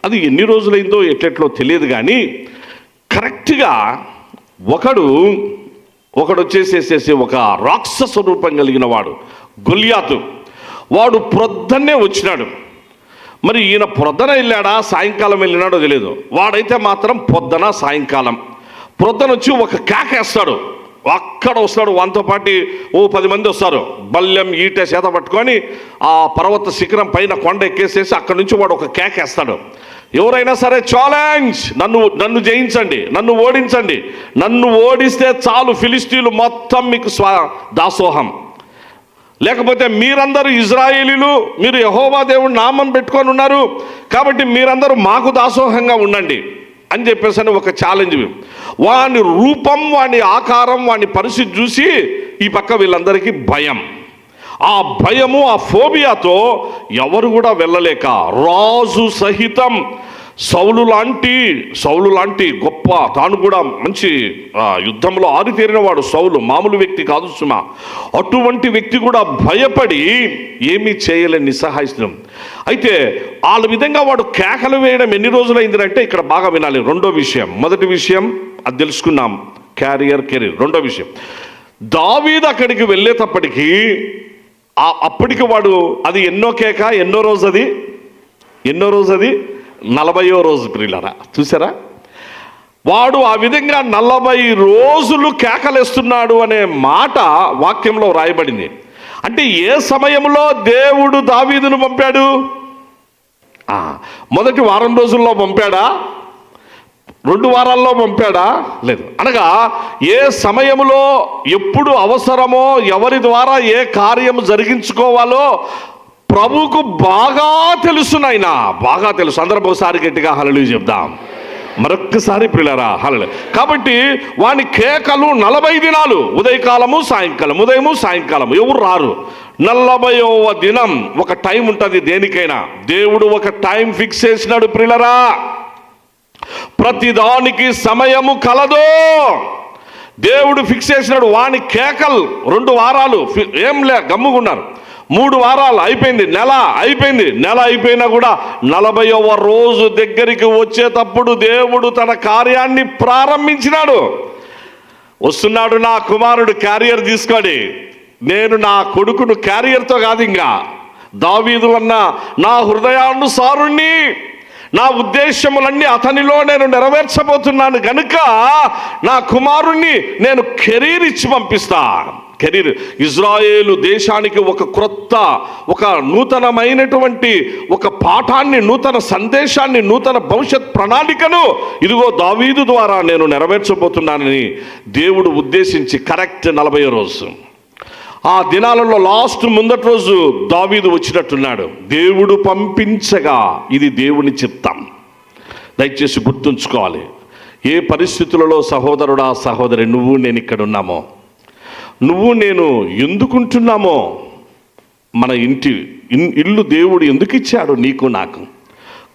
అది ఎన్ని రోజులైందో ఎట్లెట్లో తెలియదు, కానీ కరెక్ట్గా ఒకడు వచ్చేసేసేసి ఒక రాక్షస రూపం కలిగిన వాడు గొల్యాతు, వాడు ప్రొద్దన్నే వచ్చినాడు. మరి ఈయన ప్రొద్దన వెళ్ళాడా సాయంకాలం వెళ్ళినాడో తెలియదు. వాడైతే మాత్రం పొద్దున సాయంకాలం ప్రొద్దన వచ్చి ఒక కేకేస్తాడు. అక్కడ వస్తాడు, వాంతో పాటు 10 మంది వస్తారు. బల్యం ఈట చేత పట్టుకొని ఆ పర్వత శిఖరం పైన కొండ ఎక్కేసేసి అక్కడి నుంచి వాడు ఒక కేకేస్తాడు. ఎవరైనా సరే ఛాలెంజ్, నన్ను జయించండి, నన్ను ఓడించండి, నన్ను ఓడిస్తే చాలు ఫిలిస్తీన్లు మొత్తం మీకు దాసోహం. లేకపోతే మీరందరూ ఇజ్రాయేలీలు, మీరు యెహోవా దేవుని నామం పెట్టుకొని ఉన్నారు కాబట్టి మీరందరూ మాకు దాసోహంగా ఉండండి అని చెప్పేసి ఒక ఛాలెంజ్. వాని రూపం, వాని ఆకారం, వాని పరిస్థితి చూసి ఈ పక్క వీళ్ళందరికీ భయం. ఆ భయము, ఆ ఫోబియాతో ఎవరు కూడా వెళ్ళలేక రాజు సహితం సౌలు లాంటి గొప్ప, తాను కూడా మంచి యుద్ధంలో ఆరితేరిన వాడు సౌలు, మామూలు వ్యక్తి కాదు సుమా. అటువంటి వ్యక్తి కూడా భయపడి ఏమీ చేయలేని నిస్సహాయిస్తున్నాం. అయితే ఆ విధంగా వాడు కేకలు వేయడం ఎన్ని రోజులైందంటే ఇక్కడ బాగా వినాలి. రెండో విషయం, మొదటి విషయం అది తెలుసుకున్నాం, కెరీర్. రెండో విషయం, దావీదు అక్కడికి వెళ్ళేటప్పటికీ అప్పటికి వాడు అది ఎన్నో కేక, ఎన్నో రోజు అది 40వ రోజు ప్రియులారా. చూసారా, వాడు ఆ విధంగా 40 రోజులు కేకలేస్తున్నాడు అనే మాట వాక్యంలో రాయబడింది. అంటే ఏ సమయంలో దేవుడు దావీదును పంపాడు? మొదటి వారం రోజుల్లో పంపాడా? 2 వారాల్లో పంపాడా? లేదు. అనగా ఏ సమయంలో ఎప్పుడు అవసరమో, ఎవరి ద్వారా ఏ కార్యము జరిగించుకోవాలో ప్రభువుకు బాగా తెలుసు. నాయన బాగా తెలుసు. అందరం ఒకసారి గట్టిగా హల్లెలూయా చెప్దాం. మరొక్కసారి ప్రియులారా హల్లెలూయా. కాబట్టి వాని కేకలు 40 దినాలు, ఉదయకాలము సాయంకాలము ఎవరు రారు. 40వ దినం ఒక టైం ఉంటుంది దేనికైనా. దేవుడు ఒక టైం ఫిక్స్ చేసినాడు ప్రియులారా. ప్రతిదానికి సమయము కలదు. దేవుడు ఫిక్స్ చేసినాడు. వాని కేకలు 2 వారాలు ఏం గమ్ముకున్నారు. 3 వారాలు అయిపోయింది, నెల అయిపోయినా కూడా 40వ రోజు దగ్గరికి వచ్చేటప్పుడు దేవుడు తన కార్యాన్ని ప్రారంభించినాడు. వస్తున్నాడు నా కుమారుడు క్యారియర్ తీసుకొని. నేను నా కొడుకును క్యారియర్తో కాదు, ఇంకా దావీదు అన్న నా హృదయానుసారుణ్ణి, నా ఉద్దేశములన్నీ అతనిలో నేను నెరవేర్చబోతున్నాను కనుక నా కుమారుణ్ణి నేను కెరీర్ ఇచ్చి పంపిస్తా. కెరీర్ ఇజ్రాయేలు దేశానికి ఒక క్రొత్త, ఒక నూతనమైనటువంటి ఒక పాఠాన్ని, నూతన సందేశాన్ని, నూతన భవిష్యత్ ప్రణాళికను ఇదిగో దావీదు ద్వారా నేను నెరవేర్చబోతున్నానని దేవుడు ఉద్దేశించి కరెక్ట్ 40వ రోజు, ఆ దినాలలో లాస్ట్ ముందటి రోజు దావీదు వచ్చినట్టున్నాడు. దేవుడు పంపించగా ఇది దేవుని చిత్తం. దయచేసి గుర్తుంచుకోవాలి. ఏ పరిస్థితులలో సహోదరుడా సహోదరి నువ్వు నేను ఇక్కడ ఉన్నామో, నువ్వు నేను ఎందుకుంటున్నామో, మన ఇల్లు దేవుడు ఎందుకు ఇచ్చాడు నీకు నాకు,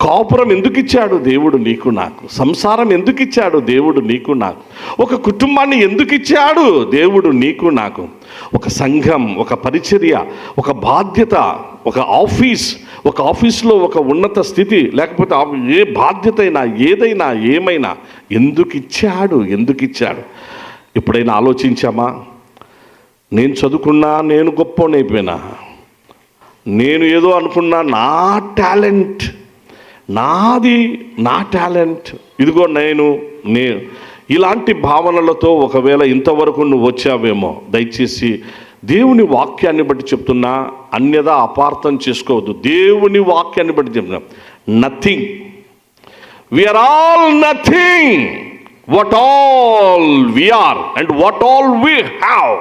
కాపురం ఎందుకు ఇచ్చాడు దేవుడు నీకు నాకు, సంసారం ఎందుకు ఇచ్చాడు దేవుడు నీకు నాకు, ఒక కుటుంబాన్ని ఎందుకు ఇచ్చాడు దేవుడు నీకు నాకు, ఒక సంఘం, ఒక పరిచర్య, ఒక బాధ్యత, ఒక ఆఫీస్లో ఒక ఉన్నత స్థితి, లేకపోతే ఏ బాధ్యత అయినా ఏదైనా ఏమైనా ఎందుకు ఇచ్చాడు. ఎప్పుడైనా ఆలోచించామా? నేను చదువుకున్నా, నేను గొప్పనైపోయినా, నేను ఏదో అనుకున్నా, నా టాలెంట్ ఇదిగో నేను ఇలాంటి భావనలతో ఒకవేళ ఇంతవరకు నువ్వు వచ్చావేమో, దయచేసి దేవుని వాక్యాన్ని బట్టి చెప్తున్నా, అన్యదా అపార్థం చేసుకోవద్దు. దేవుని వాక్యాన్ని బట్టి చెప్తున్నా, nothing, we are all nothing, what all we are and what all we have,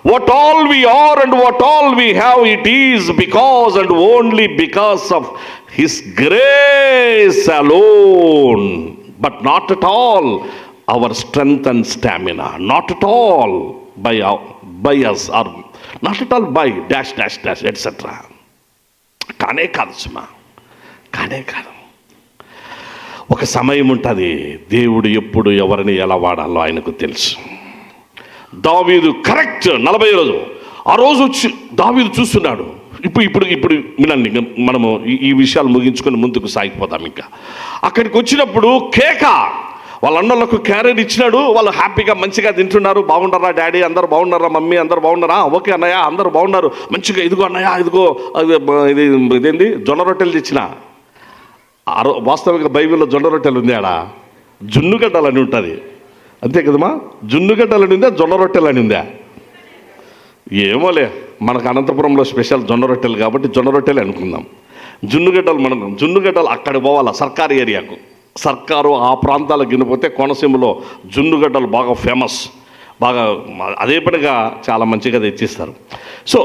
What all we are and what all we have, it is because and only because of His grace alone, but not at all our strength and stamina, not at all by us, or not at all by dash dash dash etc. కానే కాదు సుమా, కానే కాదు. ఒక సమయం ఉంటుంది, దేవుడు ఎప్పుడు ఎవరిని ఎలా వాడాలో ఆయనకు తెలుసు. దావీదు కరెక్ట్ 40 రోజు, ఆ రోజు వచ్చి దావీదు చూస్తున్నాడు. ఇప్పుడు వినండి, మనము ఈ విషయాలు ముగించుకొని ముందుకు సాగిపోతాం. ఇంకా అక్కడికి వచ్చినప్పుడు కేక, వాళ్ళ అన్నలకు క్యారెట్ ఇచ్చినాడు. వాళ్ళు హ్యాపీగా మంచిగా తింటున్నారు. బాగున్నారా డాడీ, అందరు బాగున్నారా, మమ్మీ అందరు బాగున్నారా, ఓకే అన్నయ్య అందరు బాగున్నారు, మంచిగా ఇదిగో అన్నయ్య ఇదిగో ఇదేంటి జొన్న రొట్టెలు తెచ్చిన. వాస్తవంగా బైబిల్లో జొన్న రొట్టెలు ఉంది, ఆడ జున్నుగడ్డలు అని ఉంటుంది, అంతే కదమ్మా. జున్నుగడ్డలు అని ఉందా, జొన్న రొట్టెలు అని ఉందా? ఏమోలే, మనకు అనంతపురంలో స్పెషల్ జొన్న రొట్టెలు కాబట్టి జొన్న రొట్టెలు అనుకుందాం. జున్నుగడ్డలు అక్కడ పోవాలా, సర్కారు ఏరియాకు. సర్కారు ఆ ప్రాంతాలకు గినిపోతే కోనసీమలో జున్నుగడ్డలు బాగా ఫేమస్, బాగా అదే పనిగా చాలా మంచిగా తెచ్చిస్తారు. సో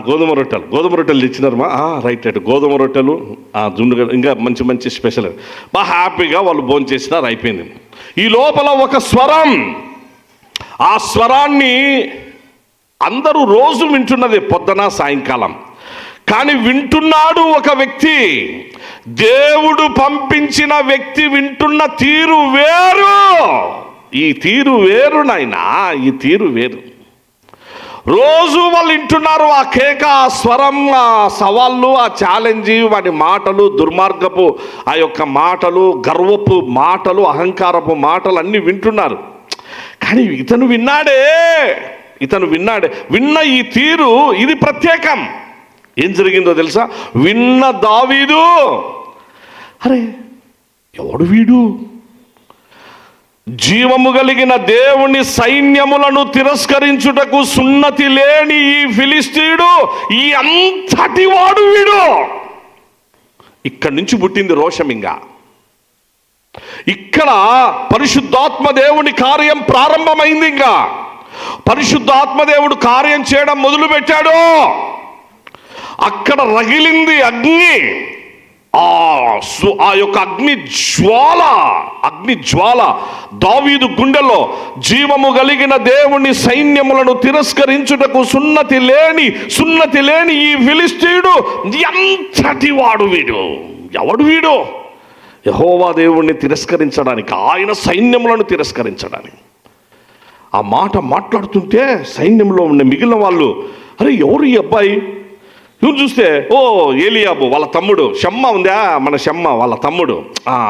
గోధుమ రొట్టెలు తెచ్చినారమ్మా, రైట్ గోధుమ రొట్టెలు, జున్నుగడ్డ, ఇంకా మంచి మంచి స్పెషల్ బాగా హ్యాపీగా వాళ్ళు భోజనం చేసినారు, అయిపోయింది. ఈ లోపల ఒక స్వరం, ఆ స్వరాన్ని అందరూ రోజు వింటున్నది పొద్దున సాయంకాలం. కానీ వింటున్నాడు ఒక వ్యక్తి, దేవుడు పంపించిన వ్యక్తి వింటున్న తీరు వేరు. ఈ తీరు వేరు నాయనా, ఈ తీరు వేరు. రోజు వాళ్ళు వింటున్నారు ఆ కేక, ఆ స్వరం, ఆ సవాళ్ళు, ఆ ఛాలెంజ్, వాటి మాటలు, దుర్మార్గపు ఆ యొక్క మాటలు, గర్వపు మాటలు, అహంకారపు మాటలు అన్నీ వింటున్నారు. కానీ ఇతను విన్నాడే, విన్న ఈ తీరు ఇది ప్రత్యేకం. ఏం జరిగిందో తెలుసా? విన్న దావీదు, అరే ఎవడు వీడు, జీవము కలిగిన దేవుని సైన్యములను తిరస్కరించుటకు సున్నతి లేని ఈ ఫిలిస్తీయుడు, ఈ అంతటి వాడు వీడు. ఇక్కడి నుంచి పుట్టింది రోషం. ఇంకా ఇక్కడ పరిశుద్ధాత్మ దేవుని కార్యం ప్రారంభమైంది. ఇంకా పరిశుద్ధాత్మదేవుడు కార్యం చేయడం మొదలుపెట్టాడు. అక్కడ రగిలింది అగ్ని, ఆ యొక్క అగ్ని జ్వాల దావీదు గుండెలో, జీవము కలిగిన దేవుని సైన్యములను తిరస్కరించుటకు సున్నతి లేని ఈ ఫిలిస్తీయుడు ఎంతటి వాడు వీడు, ఎవడు వీడు? యెహోవా దేవుణ్ణి తిరస్కరించడానికి, ఆయన సైన్యములను తిరస్కరించడానికి. ఆ మాట మాట్లాడుతుంటే సైన్యంలో ఉన్న మిగిలిన వాళ్ళు, అరే ఎవరు ఈ అబ్బాయి? ఇవి చూస్తే ఓ ఏలియాబు వాళ్ళ తమ్ముడు, షమ్మ ఉందా మన షమ్మ వాళ్ళ తమ్ముడు,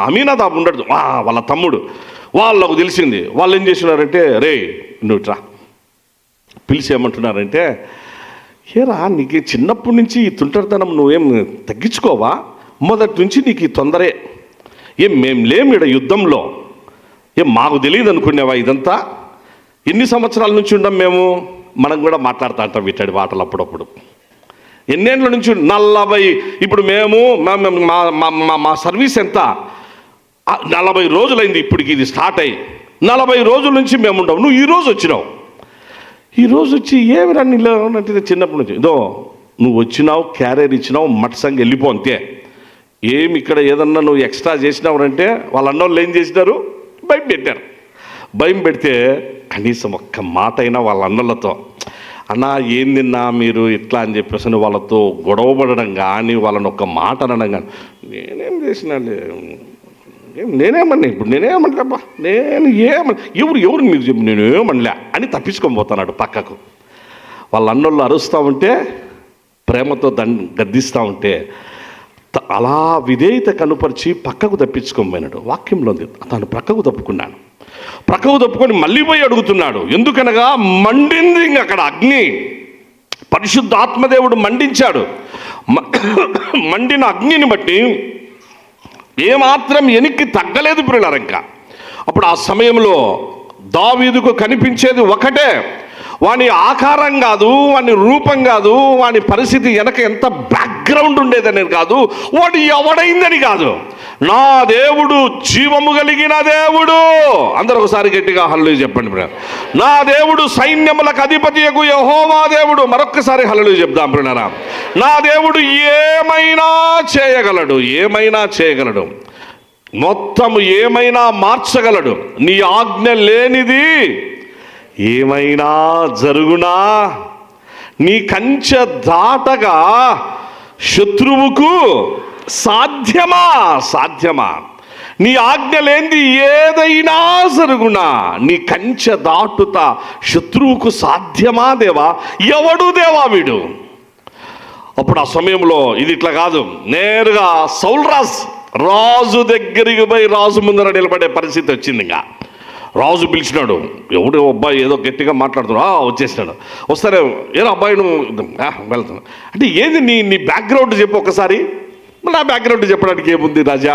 అమీనాదాబు ఉండడు వాళ్ళ తమ్ముడు. వాళ్ళకు తెలిసింది. వాళ్ళు ఏం చేసినారంటే, రే నువ్వు రా పిలిచి ఏమంటున్నారంటే, ఏరా నీకు చిన్నప్పటి నుంచి ఈ తుంటరితనం నువ్వేం తగ్గించుకోవా? మొదటి నుంచి నీకు ఈ తొందరే. మేము లేము ఇక్కడ యుద్ధంలో, మాకు తెలియదు అనుకునేవా ఇదంతా? ఎన్ని సంవత్సరాల నుంచి ఉండం మేము? మనం కూడా మాట్లాడుతూ ఉంటాం వీటి మాటలు అప్పుడప్పుడు. ఎన్నేళ్ళ నుంచి? 40. ఇప్పుడు మేము మా సర్వీస్ ఎంత? 40 రోజులైంది ఇప్పటికి ఇది స్టార్ట్ అయ్యి. 40 రోజుల నుంచి మేము ఉండవు. నువ్వు ఈరోజు వచ్చినావు. ఈరోజు వచ్చి ఏమి రన్నిలో అంటే చిన్నప్పటి నుంచి ఇదో నువ్వు వచ్చినావు, క్యారియర్ ఇచ్చినావు, మట్సంగా వెళ్ళిపో అంతే. ఏమి ఇక్కడ ఏదన్నా నువ్వు ఎక్స్ట్రా చేసినావు అంటే వాళ్ళ అన్నోళ్ళు ఏం చేసినారు? భయం పెట్టారు. భయం పెడితే కనీసం ఒక్క మాట అయినా వాళ్ళ అన్నలతో, అన్నా ఏం తిన్నా మీరు ఇట్లా అని చెప్పేసి వాళ్ళతో గొడవపడడం కానీ, వాళ్ళని ఒక్క మాట అనడం కానీ, నేనేం చేసినా నేనేమన్నా ఇప్పుడు నేనేమనలేబ్బా, ఎవరు మీకు చెప్పి నేనేమనలే అని తప్పించుకొని పోతున్నాడు పక్కకు. వాళ్ళ అన్నోళ్ళు అరుస్తూ ఉంటే, ప్రేమతో గద్దిస్తూ ఉంటే అలా విధేయత కనుపరిచి పక్కకు తప్పించుకొని పోయినాడు. వాక్యంలో ఉంది, తాను ప్రక్కకు తప్పుకొని మళ్ళీ పోయి అడుగుతున్నాడు. ఎందుకనగా మండింది ఇంక అక్కడ అగ్ని. పరిశుద్ధ ఆత్మదేవుడు మండించాడు. మండిన అగ్నిని బట్టి ఏమాత్రం వెనక్కి తగ్గలేదు ప్రియులారా. ఇంకా అప్పుడు ఆ సమయంలో దావీదుకు కనిపించేది ఒకటే, వాని ఆకారం కాదు, వాని రూపం కాదు, వాని పరిస్థితి వెనక ఎంత బ్యాక్గ్రౌండ్ ఉండేదని కాదు, వాడు ఎవడైందని కాదు. నా దేవుడు జీవము కలిగిన దేవుడు. అందరూ ఒకసారి గట్టిగా హల్లెలూయా చెప్పండి. నా దేవుడు సైన్యములకు అధిపతియగు యెహోవా దేవుడు. మరొక్కసారి హల్లెలూయా చెప్దాం ప్రియులారా. నా దేవుడు ఏమైనా చేయగలడు, ఏమైనా చేయగలడు, మొత్తం ఏమైనా మార్చగలడు. నీ ఆజ్ఞ లేనిది ఏమైనా జరుగునా? నీ కంచె దాటగా శత్రువుకు సాధ్యమా? సాధ్యమా? నీ ఆజ్ఞ లేనిది ఏదైనా జరుగునా? నీ కంచె దాటుతా శత్రువుకు సాధ్యమా దేవా? ఎవడు దేవా వీడు? అప్పుడు ఆ సమయంలో ఇది ఇట్లా కాదు, నేరుగా సౌల్ రాజు దగ్గరికి పోయి రాజు ముందర నిలబడే పరిస్థితి వచ్చింది. ఇంకా రాజు పిలిచినాడు. ఎవడో అబ్బాయి ఏదో గట్టిగా మాట్లాడుతున్నాడు. వచ్చేసినాడు. వస్తారే, ఏదో అబ్బాయి నువ్వు వెళ్తున్నావు అంటే ఏంది నీ బ్యాక్గ్రౌండ్ చెప్పు ఒకసారి. నా బ్యాక్గ్రౌండ్ చెప్పడానికి ఏముంది రాజా?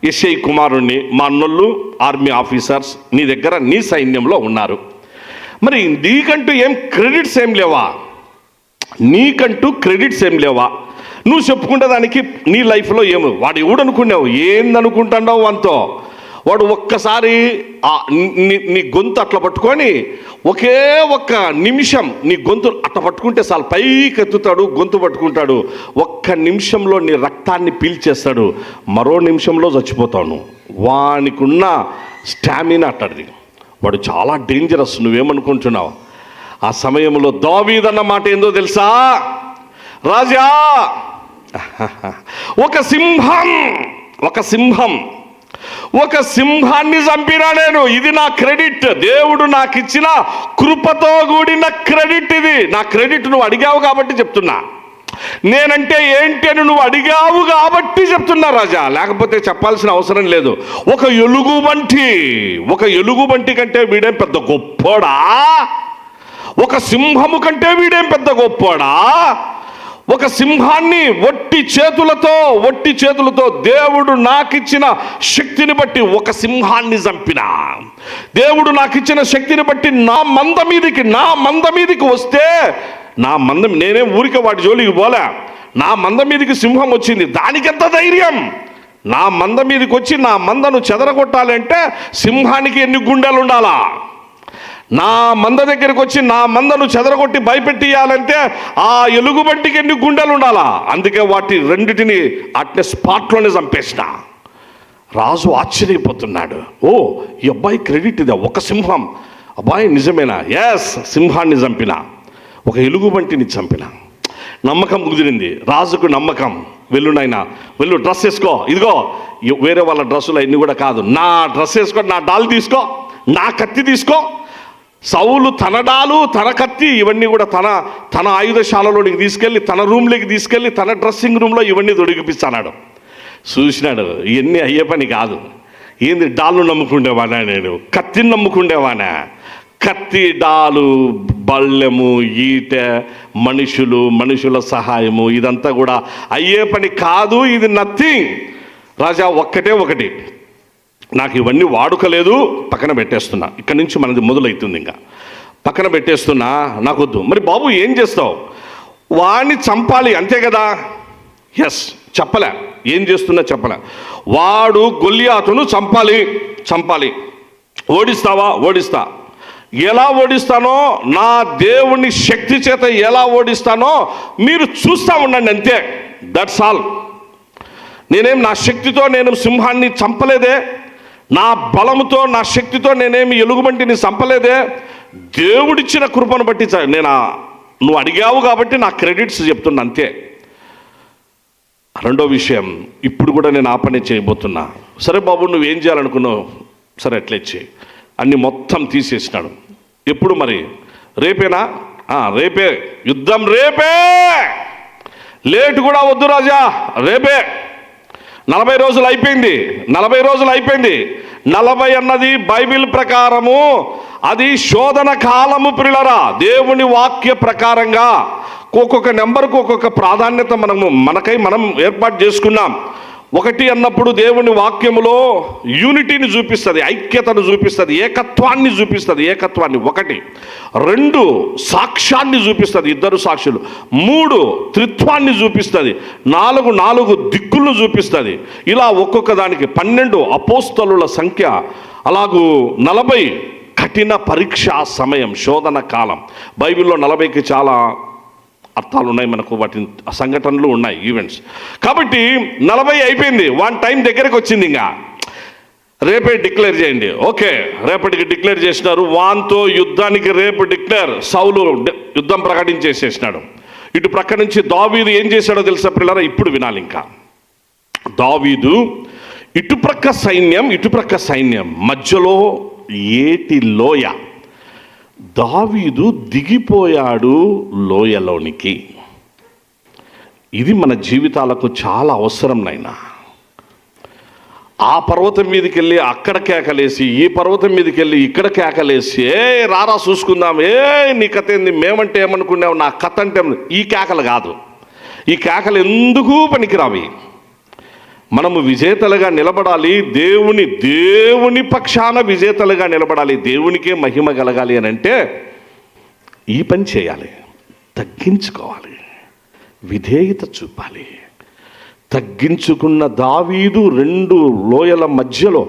యెషై కుమారుణ్ణి, మా అన్నోళ్ళు ఆర్మీ ఆఫీసర్స్ నీ దగ్గర నీ సైన్యంలో ఉన్నారు. మరి నీకంటూ ఏం క్రెడిట్స్ ఏం లేవా? నీకంటూ క్రెడిట్స్ ఏం లేవా? నువ్వు చెప్పుకుంటే దానికి నీ లైఫ్లో ఏమో వాడు ఎవడనుకున్నావు, ఏందనుకుంటున్నావు అంతో. వాడు ఒక్కసారి నీ గొంతు అట్లా పట్టుకొని ఒకే ఒక్క నిమిషం నీ గొంతు అట్లా పట్టుకుంటే చాలు, పైకి ఎత్తుతాడు, గొంతు పట్టుకుంటాడు. ఒక్క నిమిషంలో నీ రక్తాన్ని పీల్చేస్తాడు. మరో నిమిషంలో చచ్చిపోతాను. వానికున్న స్టామినా అట్టడిది. వాడు చాలా డేంజరస్. నువ్వేమనుకుంటున్నావు? ఆ సమయంలో దావీదన్న మాట ఏందో తెలుసా రాజా? ఒక సింహాన్ని చంపినా నేను. ఇది నా క్రెడిట్. దేవుడు నాకు ఇచ్చిన కృపతో కూడిన క్రెడిట్. ఇది నా క్రెడిట్. నువ్వు అడిగావు కాబట్టి చెప్తున్నా. నేనంటే ఏంటి అని నువ్వు అడిగావు కాబట్టి చెప్తున్నా రాజా, లేకపోతే చెప్పాల్సిన అవసరం లేదు. ఒక ఎలుగుబంటి కంటే వీడేం పెద్ద గొప్పోడా? ఒక సింహము కంటే వీడేం పెద్ద గొప్పోడా? ఒక సింహాన్ని ఒట్టి చేతులతో దేవుడు నాకిచ్చిన శక్తిని బట్టి ఒక సింహాన్ని చంపిన. దేవుడు నాకిచ్చిన శక్తిని బట్టి నా మంద మీదకి వస్తే, నేనేం ఊరికే వాటి జోలికి పోలే. నా మంద మీదకి సింహం వచ్చింది, దానికెంత ధైర్యం? నా మంద మీదకి వచ్చి నా మందను చెదరగొట్టాలంటే సింహానికి ఎన్ని గుండెలు ఉండాలా? నా మంద దగ్గరికి వచ్చి నా మందను చెదరగొట్టి భయపెట్టియాలంటే ఆ ఎలుగుబంటికి ఎన్ని గుండెలు ఉండాలా? అందుకే వాటి రెండిటిని అట్నే స్పాట్లోనే చంపేసిన. రాజు ఆశ్చర్యపోతున్నాడు. ఓ, ఈ అబ్బాయి క్రెడిట్ ఇదే. ఒక సింహం. అబ్బాయి నిజమేనా? ఎస్, సింహాన్ని చంపిన, ఒక ఎలుగుబంటిని చంపిన. నమ్మకం కుదిరింది. రాజుకు నమ్మకం. వెళ్ళు నాయనా, వెళ్ళు, డ్రెస్ వేసుకో. ఇదిగో వేరే వాళ్ళ డ్రెస్సులు అన్నీ కూడా కాదు, నా డ్రెస్ వేసుకో, నా డాల్ తీసుకో, నా కత్తి తీసుకో. సౌలు తన డాలు, తన కత్తి ఇవన్నీ కూడా తన ఆయుధశాలలోనికి తీసుకెళ్ళి, తన రూమ్లోకి తీసుకెళ్ళి, తన డ్రెస్సింగ్ రూమ్లో ఇవన్నీ దొడిగిపిస్తాడు. చూసినాడు, ఇవన్నీ అయ్యే పని కాదు. ఏంది డాలు నమ్ముకుండేవానా నేను? కత్తిని నమ్ముకుండేవానా? కత్తి, డాలు, బళ్ళెము, ఈట, మనుషుల సహాయము, ఇదంతా కూడా అయ్యే పని కాదు. ఇది నథింగ్. రాజా, ఒకటి నాకు ఇవన్నీ వాడుకలేదు, పక్కన పెట్టేస్తున్నా. ఇక్కడి నుంచి మనది మొదలవుతుంది. ఇంకా పక్కన పెట్టేస్తున్నా, నాకొద్దు. మరి బాబు ఏం చేస్తావు? వాడిని చంపాలి, అంతే కదా? ఎస్, చెప్పలే. ఏం చేస్తున్నా చెప్పలే. వాడు గొల్లియాతును చంపాలి. ఓడిస్తావా? ఓడిస్తా. ఎలా ఓడిస్తానో, నా దేవుని శక్తి చేత ఎలా ఓడిస్తానో మీరు చూస్తూ ఉండండి, అంతే. That's all. నేనేం నా శక్తితో నేను సింహాన్ని చంపలేదే, నా బలముతో నా శక్తితో నేనేమి ఎలుగుబంటిని చంపలేదే. దేవుడిచ్చిన కృపను బట్టి నువ్వు అడిగావు కాబట్టి నా క్రెడిట్స్ చెప్తున్నా, అంతే. రెండో విషయం, ఇప్పుడు కూడా నేను ఆ పని చేయబోతున్నా. సరే బాబు, నువ్వేం చేయాలనుకున్నావు? సరే, ఎట్లా చేయి. అన్ని మొత్తం తీసేసినాడు. ఎప్పుడు మరి? రేపేనా? రేపే యుద్ధం, రేపే. లేటు కూడా వద్దు రాజా, రేపే. 40 రోజులు అయిపోయింది. 40 అన్నది బైబిల్ ప్రకారము అది శోధన కాలము ప్రియులారా. దేవుని వాక్య ప్రకారంగా ఒక్కొక్క నెంబర్కు ఒక్కొక్క ప్రాధాన్యత మనం ఏర్పాటు చేసుకున్నాం. ఒకటి అన్నప్పుడు దేవుని వాక్యములో యూనిటీని చూపిస్తుంది, ఐక్యతను చూపిస్తుంది, ఏకత్వాన్ని చూపిస్తుంది. ఏకత్వాన్ని ఒకటి. 2 సాక్ష్యాన్ని చూపిస్తుంది, 2 సాక్షులు. 3 త్రిత్వాన్ని చూపిస్తుంది. 4 దిక్కులను చూపిస్తుంది. ఇలా ఒక్కొక్క దానికి 12 అపోస్తలుల సంఖ్య. అలాగూ 40 కఠిన పరీక్షా సమయం, శోధన కాలం. బైబిల్లో 40కి చాలా అర్థాలు ఉన్నాయి, మనకు వాటి సంఘటనలు ఉన్నాయి, ఈవెంట్స్. కాబట్టి 40 అయిపోయింది, 1 టైం దగ్గరకు వచ్చింది. ఇంకా రేపే డిక్లేర్ చేయండి. ఓకే, రేపటికి డిక్లేర్ చేసినారు. వాన్తో యుద్ధానికి రేపు డిక్లేర్. సౌలు యుద్ధం ప్రకటించేసేసినాడు. ఇటు ప్రక్క నుంచి దావీదు ఏం చేశాడో తెలుసా పిల్లరా? ఇప్పుడు వినాలి. ఇంకా దావీదు ఇటుప్రక్క సైన్యం మధ్యలో ఏటి లోయ. దావీదు దిగిపోయాడు లోయలోనికి. ఇది మన జీవితాలకు చాలా అవసరం నాయనా. ఆ పర్వతం మీదకి వెళ్ళి అక్కడ కేకలేసి, ఈ పర్వతం మీదకి వెళ్ళి ఇక్కడ కేకలేసి, రారా చూసుకుందాం, నీ కథ ఏంది, మేమంటే ఏమనుకున్నావు, నా కథ అంటే ఈ కేకలు కాదు. ఈ కేకలు ఎందుకు పనికిరావి. మనము విజేతలుగా నిలబడాలి. దేవుని పక్షాన విజేతలుగా నిలబడాలి. దేవునికే మహిమ కలగాలి అని అంటే ఈ పని చేయాలి. తగ్గించుకోవాలి, విధేయత చూపాలి. తగ్గించుకున్న దావీదు 2 లోయల మధ్యలో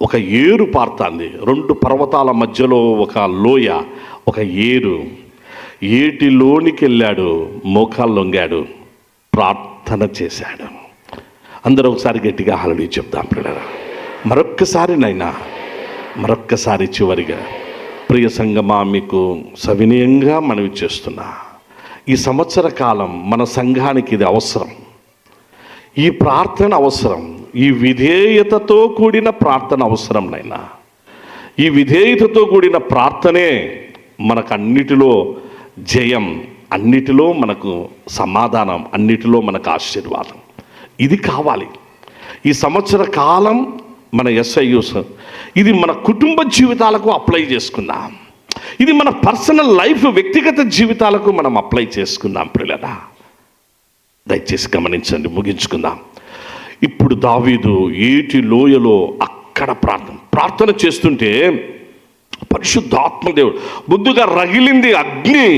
ఒక ఏరు పారుతుంది. 2 పర్వతాల మధ్యలో ఒక లోయ, ఒక ఏరు. ఏటిలోనికి వెళ్ళాడు, మోకాళ్ళు లొంగాడు, ప్రార్థన చేశాడు. అందరూ ఒకసారి గట్టిగా హల్లెలూయా చెప్దాం పిల్లరా. మరొక్కసారి చివరిగా ప్రియ సంగమా, మీకు సవినయంగా మనవి చేస్తున్నా, ఈ సంవత్సర కాలం మన సంఘానికి ఇది అవసరం. ఈ ప్రార్థన అవసరం. ఈ విధేయతతో కూడిన ప్రార్థన అవసరం నాయనా. ఈ విధేయతతో కూడిన ప్రార్థనే మనకు అన్నిటిలో జయం, అన్నిటిలో మనకు సమాధానం, అన్నిటిలో మనకు ఆశీర్వాదం. ఇది కావాలి. ఈ సంవత్సర కాలం మన SIUs ఇది మన కుటుంబ జీవితాలకు అప్లై చేసుకుందాం. ఇది మన పర్సనల్ లైఫ్, వ్యక్తిగత జీవితాలకు మనం అప్లై చేసుకుందాం పిల్లరా. దయచేసి గమనించండి, ముగించుకుందాం. ఇప్పుడు దావీదు ఏటి లోయలో అక్కడ ప్రార్థన చేస్తుంటే పరిశుద్ధాత్మ దేవుడు ముందుగా రగిలింది అగ్ని.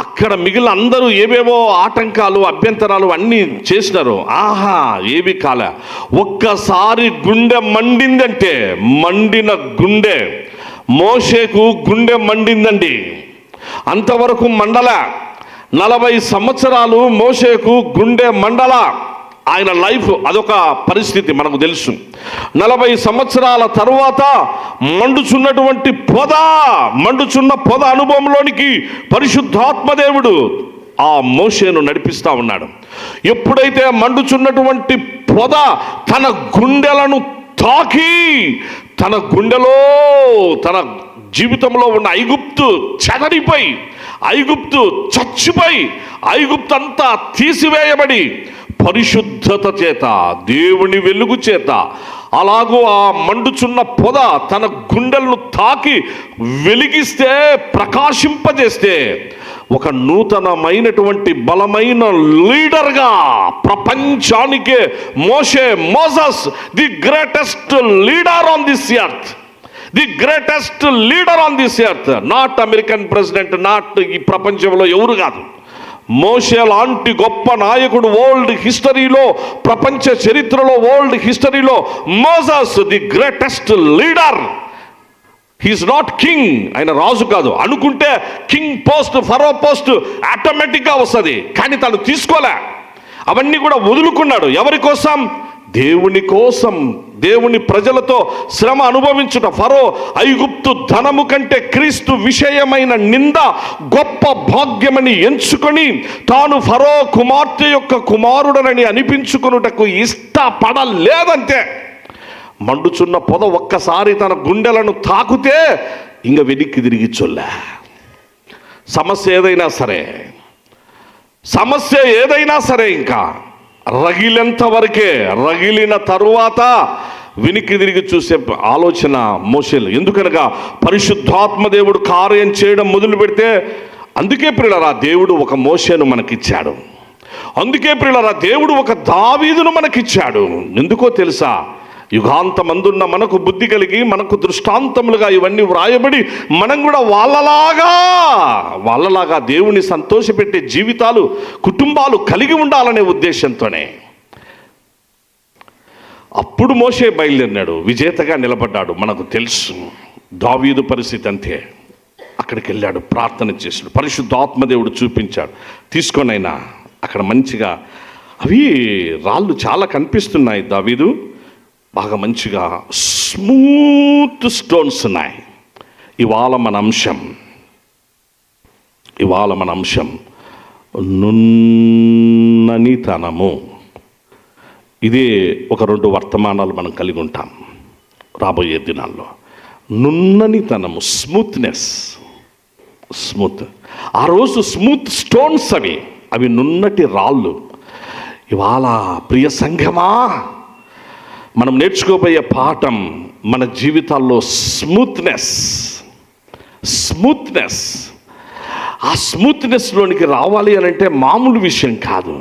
అక్కడ మిగిలిన అందరూ ఏవేవో ఆటంకాలు, అభ్యంతరాలు అన్నీ చేసినారు. ఏవి కాల. ఒక్కసారి గుండె మండిందంటే, మండిన గుండె, మోషేకు గుండె మండిందండి. అంతవరకు మండల 40 సంవత్సరాలు మోషేకు గుండె మండల. ఆయన లైఫ్ అదొక పరిస్థితి మనకు తెలుసు. 40 సంవత్సరాల తరువాత మండుచున్న పొద అనుభవంలోనికి పరిశుద్ధాత్మదేవుడు ఆ మోషేను నడిపిస్తూ ఉన్నాడు. ఎప్పుడైతే మండుచున్నటువంటి పొద తన గుండెలను తాకి, తన గుండెలో తన జీవితంలో ఉన్న ఐగుప్తు చెదరిపోయి, ఐగుప్తు చచ్చిపోయి, ఐగుప్తు అంతా తీసివేయబడి పరిశుద్ధత చేత, దేవుని వెలుగు చేత, అలాగూ ఆ మండుచున్న పొద తన గుండెలను తాకి వెలిగిస్తే, ప్రకాశింపజేస్తే ఒక నూతనమైనటువంటి బలమైన లీడర్గా ప్రపంచానికే Moses the greatest leader on this earth. The greatest leader on this earth. Not American president, not ఈ ప్రపంచంలో ఎవరు కాదు. మోషే లాంటి గొప్ప నాయకుడు వరల్డ్ హిస్టరీలో, ప్రపంచ చరిత్రలో, వరల్డ్ హిస్టరీలో Moses the greatest leader. He is not king, ఆయన రాజు కాదు. అనుకుంటే కింగ్ పోస్ట్, ఫరో పోస్ట్ ఆటోమేటిక్గా వస్తుంది, కానీ తను తీసుకోలే. అవన్నీ కూడా వదులుకున్నాడు. ఎవరి కోసం? దేవుని కోసం, దేవుని ప్రజలతో శ్రమ అనుభవించుట. ఫరో ఐగుప్తు ధనము కంటే క్రీస్తు విషయమైన నింద గొప్ప భాగ్యమని ఎంచుకొని తాను ఫరో కుమార్తె యొక్క కుమారుడనని అనిపించుకొనుటకు ఇష్టపడలేదంతే. మండుచున్న పొద ఒక్కసారి తన గుండెలను తాకుతే ఇంక వెనక్కి తిరిగి చొల్లే. సమస్య ఏదైనా సరే ఇంకా రగిలేంత వరకే. రగిలిన తరువాత వెనక్కి తిరిగి చూసే ఆలోచన మోషేలు. ఎందుకనగా పరిశుద్ధాత్మ దేవుడు కార్యం చేయడం మొదలు పెడితే, అందుకే ప్రియులారా దేవుడు ఒక మోషేను మనకిచ్చాడు. అందుకే ప్రియులారా, దేవుడు ఒక దావీదును మనకిచ్చాడు. ఎందుకో తెలుసా? యుగాంతమందున్న మనకు బుద్ధి కలిగి, మనకు దృష్టాంతములుగా ఇవన్నీ వ్రాయబడి, మనం కూడా వాళ్ళలాగా దేవుని సంతోషపెట్టే జీవితాలు, కుటుంబాలు కలిగి ఉండాలనే ఉద్దేశంతోనే. అప్పుడు మోషే బయలుదేరినాడు, విజేతగా నిలబడ్డాడు. మనకు తెలుసు దావీదు పరిస్థితి అంతే. అక్కడికి వెళ్ళాడు, ప్రార్థన చేశాడు, పరిశుద్ధాత్మదేవుడు చూపించాడు. తీసుకొనైనా అక్కడ మంచిగా అవి రాళ్ళు చాలా కనిపిస్తున్నాయి. దావీదు బాగా మంచిగా స్మూత్ స్టోన్స్ ఉన్నాయి. ఇవాళ మన అంశం నున్ననితనము. ఇదే ఒక 2 వర్తమానాలు మనం కలిగి ఉంటాం రాబోయే దినాల్లో. నున్ననితనము, స్మూత్. ఆ రోజు స్మూత్ స్టోన్స్ అవి నున్నటి రాళ్ళు. ఇవాళ ప్రియ సంఘమా, మనం నేర్చుకోబోయే పాఠం మన జీవితాల్లో స్మూత్నెస్. ఆ స్మూత్నెస్లోనికి రావాలి అని అంటే మామూలు విషయం కాదు.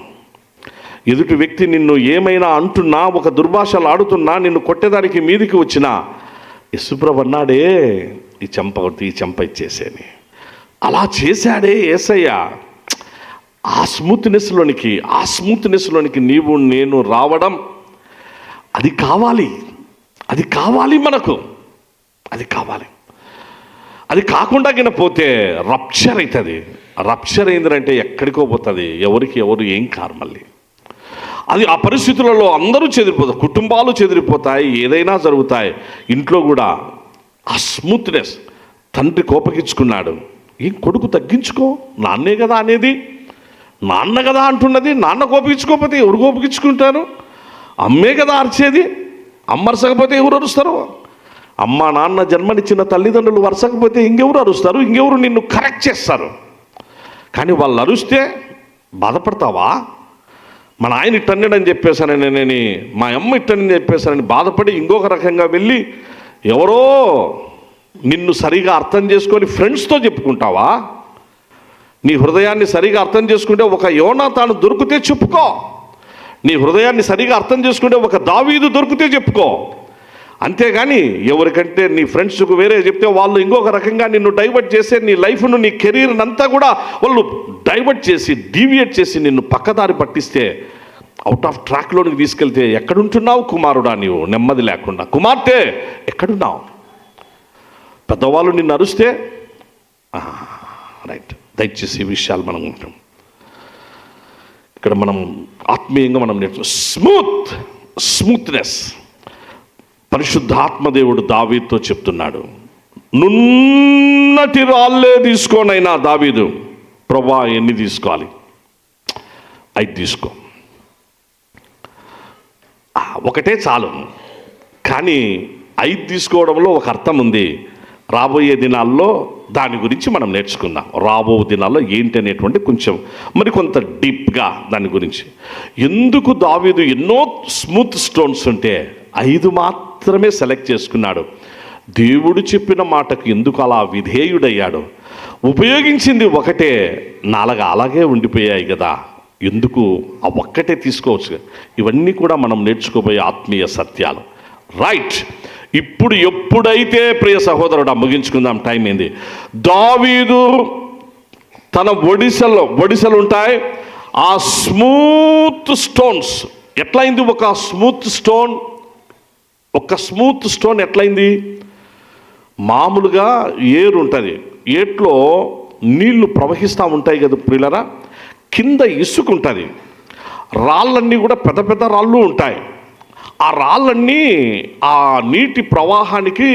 ఎదుటి వ్యక్తి నిన్ను ఏమైనా అంటున్నా, ఒక దుర్భాషలు ఆడుతున్నా, నిన్ను కొట్టేదానికి మీదికి వచ్చినా, యేసుప్రభు అన్నాడే ఈ చెంప ఇచ్చేసేని, అలా చేశాడే యేసయ్య. ఆ స్మూత్నెస్లోనికి నీవు నేను రావడం, అది కావాలి మనకు. అది కాకుండా పోతే రప్చర్ అవుతుంది. రప్చర్ అయిందంటే ఎక్కడికో పోతుంది, ఎవరు ఏం కారు మళ్ళీ. అది ఆ పరిస్థితులలో అందరూ చెదిరిపోతారు, కుటుంబాలు చెదిరిపోతాయి, ఏదైనా జరుగుతాయి. ఇంట్లో కూడా ఆ స్మూత్నెస్. తండ్రి కోపగించుకున్నాడు, ఏం కొడుకు తగ్గించుకో, నాన్నే కదా అనేది, నాన్న కదా అంటున్నది. నాన్న కోపగించుకోకపోతే ఎవరు కోపగించుకుంటారు? అమ్మే కదా అరిచేది. అమ్మ అరసకపోతే ఎవరు అరుస్తారు? అమ్మ నాన్న జన్మనిచ్చిన తల్లిదండ్రులు వరసకపోతే ఇంకెవరు అరుస్తారు? ఇంకెవరు నిన్ను కరెక్ట్ చేస్తారు? కానీ వాళ్ళు అరుస్తే బాధపడతావా? మా నాయన ఇట్టన్నాడని చెప్పేశానని, మా అమ్మ ఇట్టని చెప్పేశానని బాధపడి ఇంకొక రకంగా వెళ్ళి ఎవరో నిన్ను సరిగా అర్థం చేసుకొని ఫ్రెండ్స్తో చెప్పుకుంటావా? నీ హృదయాన్ని సరిగా అర్థం చేసుకుంటే ఒక యోనాతాను దొరికితే చెప్పుకో. నీ హృదయాన్ని సరిగా అర్థం చేసుకుంటే ఒక దావీదు దొరికితే చెప్పుకో. అంతేగాని ఎవరికంటే నీ ఫ్రెండ్స్కు వేరే చెప్తే వాళ్ళు ఇంకొక రకంగా నిన్ను డైవర్ట్ చేసే, నీ లైఫ్ను, నీ కెరీర్ని అంతా కూడా వాళ్ళు డైవర్ట్ చేసి, డీవియేట్ చేసి నిన్ను పక్కదారి పట్టిస్తే, అవుట్ ఆఫ్ ట్రాక్లోనికి తీసుకెళ్తే ఎక్కడుంటున్నావు కుమారుడా నీవు? నెమ్మది లేకుండా. కుమార్తె ఎక్కడున్నావు? పెద్దవాళ్ళు నిన్ను అరుస్తే రైట్. దయచేసి ఈ విషయాలు మనం ఉంటాం ఇక్కడ. మనం ఆత్మీయంగా మనం స్మూత్నెస్. పరిశుద్ధాత్మదేవుడు దావీదుతో చెప్తున్నాడు, నున్నటి రాళ్ళే తీసుకోనైనా దావీదు. ప్రభా ఎన్ని తీసుకోవాలి? 5 తీసుకో. ఒకటే చాలు. కానీ 5 తీసుకోవడంలో ఒక అర్థం ఉంది. రాబోయే దినాల్లో దాని గురించి మనం నేర్చుకుందాం. రాబో దినాల్లో ఏంటి అనేటువంటి కొంచెం కొంత డీప్గా దాని గురించి. ఎందుకు దావీదు ఎన్నో స్మూత్ స్టోన్స్ ఉంటే 5 మాత్రమే సెలెక్ట్ చేసుకున్నాడు? దేవుడు చెప్పిన మాటకు ఎందుకు అలా విధేయుడయ్యాడు? ఉపయోగించింది ఒకటే, 4 అలాగే ఉండిపోయాయి కదా, ఎందుకు ఆ ఒక్కటే తీసుకోవచ్చు? ఇవన్నీ కూడా మనం నేర్చుకోబోయే ఆత్మీయ సత్యాలు. రైట్. ఇప్పుడు ఎప్పుడైతే ప్రియ సహోదరుడు, ముగించుకుందాం, టైం ఏంది. దావీదు తన ఒడిసెలు ఉంటాయి, ఆ స్మూత్ స్టోన్స్ ఎట్లయింది? ఒక స్మూత్ స్టోన్ ఎట్లయింది? మామూలుగా ఏరు ఉంటుంది, ఏట్లో నీళ్లు ప్రవహిస్తూ ఉంటాయి కదా ప్రియులరా, కింద ఇసుక ఉంటుంది, రాళ్ళన్నీ కూడా పెద్ద పెద్ద రాళ్ళు ఉంటాయి. ఆ రాళ్ళన్నీ ఆ నీటి ప్రవాహానికి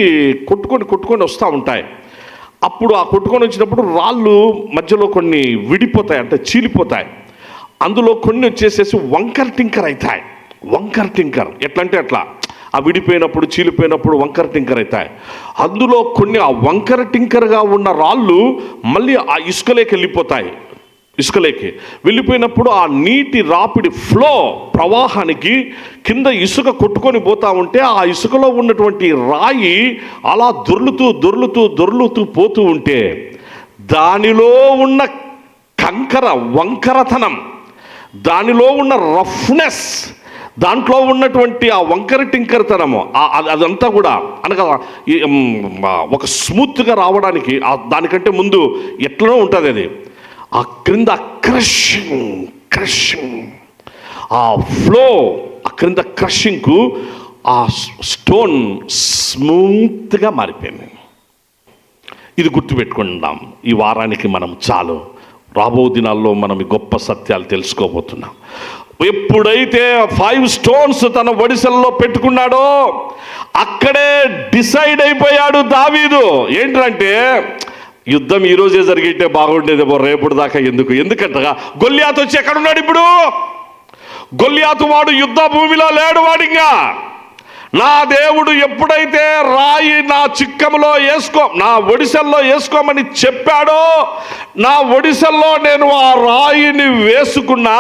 కొట్టుకొని వస్తూ ఉంటాయి. అప్పుడు ఆ కొట్టుకొని వచ్చినప్పుడు రాళ్ళు మధ్యలో కొన్ని విడిపోతాయి, అంటే చీలిపోతాయి. అందులో కొన్ని వచ్చేసేసి వంకర్ టింకర్ అవుతాయి. వంకర్ టింకర్ ఎట్లా అంటే అట్లా, ఆ విడిపోయినప్పుడు చీలిపోయినప్పుడు వంకర టింకర్ అవుతాయి. అందులో కొన్ని ఆ వంకర టింకర్గా ఉన్న రాళ్ళు మళ్ళీ ఆ ఇసుకలోకి వెళ్ళిపోయినప్పుడు ఆ నీటి రాపిడి ప్రవాహానికి కింద ఇసుక కొట్టుకొని పోతా ఉంటే ఆ ఇసుకలో ఉన్నటువంటి రాయి అలా దొర్లుతూ పోతూ ఉంటే దానిలో ఉన్న వంకరతనం, దానిలో ఉన్న రఫ్నెస్, దాంట్లో ఉన్నటువంటి ఆ వంకర టింకరతనము, అదంతా కూడా అనగా ఒక స్మూత్గా రావడానికి దానికంటే ముందు ఎట్లనో ఉంటుంది. అది ఆ క్రింద క్రషింగ్ ఆ ఫ్లో, ఆ క్రింద క్రషింగ్కు ఆ స్టోన్ స్మూత్గా మారిపోయింది. ఇది గుర్తుపెట్టుకుందాం. ఈ వారానికి మనం చాలు. రాబో దినాల్లో మనం ఈ గొప్ప సత్యాలు తెలుసుకోబోతున్నాం. ఎప్పుడైతే 5 స్టోన్స్ తన ఒడిసెల్లో పెట్టుకున్నాడో అక్కడే డిసైడ్ అయిపోయాడు దావీదు. ఏంటంటే యుద్ధం ఈరోజే జరిగితే బాగుండేదేమో, రేపుడు దాకా ఎందుకంటగా గొల్లియాతు వచ్చి ఎక్కడున్నాడు ఇప్పుడు? గొల్లియాతు వాడు యుద్ధ భూమిలో లేడు. వాడింగా నా దేవుడు ఎప్పుడైతే రాయి నా చిక్కములో నా ఒడిసెల్లో వేసుకోమని చెప్పాడో, నా ఒడిసెల్లో నేను ఆ రాయిని వేసుకున్నా.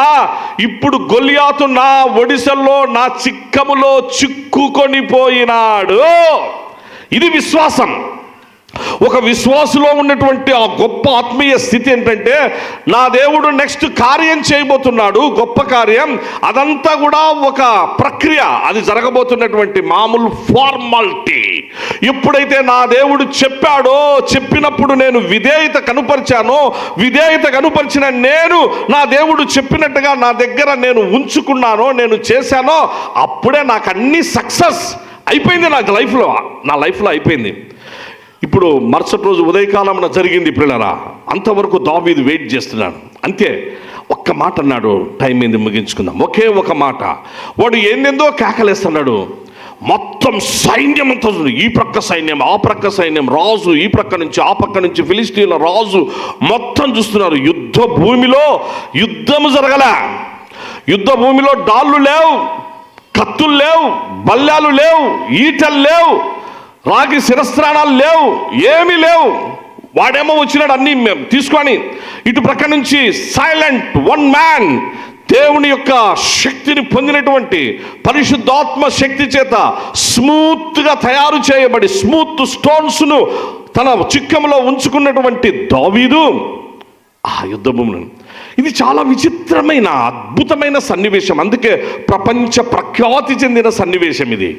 ఇప్పుడు గొల్లియాతు నా ఒడిసెల్లో నా చిక్కములో చిక్కుకొని పోయినాడు. ఇది విశ్వాసం. ఒక విశ్వాసులో ఉన్నటువంటి ఆ గొప్ప ఆత్మీయ స్థితి ఏంటంటే, నా దేవుడు నెక్స్ట్ కార్యం చేయబోతున్నాడు, గొప్ప కార్యం. అదంతా కూడా ఒక ప్రక్రియ, అది జరగబోతున్నటువంటి మామూలు ఫార్మాలిటీ. ఎప్పుడైతే నా దేవుడు చెప్పాడో, చెప్పినప్పుడు నేను విధేయత కనుపరిచిన నేను నా దేవుడు చెప్పినట్టుగా నా దగ్గర నేను ఉంచుకున్నానో, నేను చేశానో, అప్పుడే నాకు అన్ని సక్సెస్ అయిపోయింది. నా లైఫ్లో అయిపోయింది. ఇప్పుడు మరుసటి రోజు ఉదయకాలంలో జరిగింది పిల్లరా. అంతవరకు దావీదు వెయిట్ చేస్తున్నాడు. అంతే, ఒక్క మాట అన్నాడు, టైం ఏంది ముగించుకుందాం. ఒకే ఒక మాట. వాడు ఏందేందో కేకలేస్తున్నాడు. మొత్తం సైన్యం అంతా, ఈ ప్రక్క సైన్యం, ఆ ప్రక్క సైన్యం, రాజు ఈ ప్రక్క నుంచి ఆ పక్క నుంచి, ఫిలిస్తీన్ల రాజు మొత్తం చూస్తున్నారు. యుద్ధ భూమిలో యుద్ధము జరగలే. యుద్ధ భూమిలో డాళ్ళు లేవు, కత్తులు లేవు, బల్లాలు లేవు, ఈటలు లేవు, రాగి శిరస్త్రాణాలు లేవు, ఏమీ లేవు. వాడేమో వచ్చినాడు అన్ని తీసుకొని. ఇటు ప్రక్క నుంచి సైలెంట్ వన్ మ్యాన్, దేవుని యొక్క శక్తిని పొందినటువంటి పరిశుద్ధాత్మ శక్తి చేత స్మూత్గా తయారు చేయబడి స్మూత్ స్టోన్స్ను తన చిక్కములో ఉంచుకున్నటువంటి దావీదు ఆ యుద్ధ భూములను. ఇది చాలా విచిత్రమైన అద్భుతమైన సన్నివేశం. అందుకే ప్రపంచ ప్రఖ్యాతి చెందిన సన్నివేశం ఇది.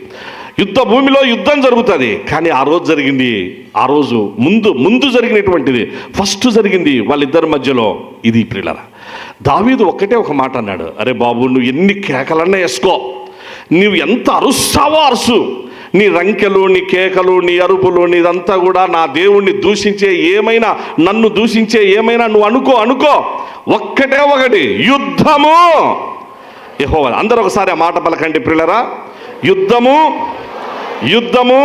యుద్ధ భూమిలో యుద్ధం జరుగుతుంది. కానీ ఆ రోజు ముందు జరిగినటువంటిది, ఫస్ట్ జరిగింది వాళ్ళిద్దరి మధ్యలో. ఇది ప్రియులారా, దావీదు ఒక్కటే ఒక మాట అన్నాడు, అరే బాబు, నువ్వు ఎన్ని కేకలన్నా వేసుకో, నువ్వు ఎంత అరుస్తావో అరుసు, నీ రంకెలు, నీ కేకలు, నీ అరుపులు, నీదంతా కూడా నా దేవుణ్ణి దూషించే ఏమైనా, నన్ను దూషించే ఏమైనా నువ్వు అనుకో. ఒకటి యుద్ధము యెహోవా. అందరూ ఒకసారి ఆ మాట పలకండి ప్రియులారా. యుద్ధము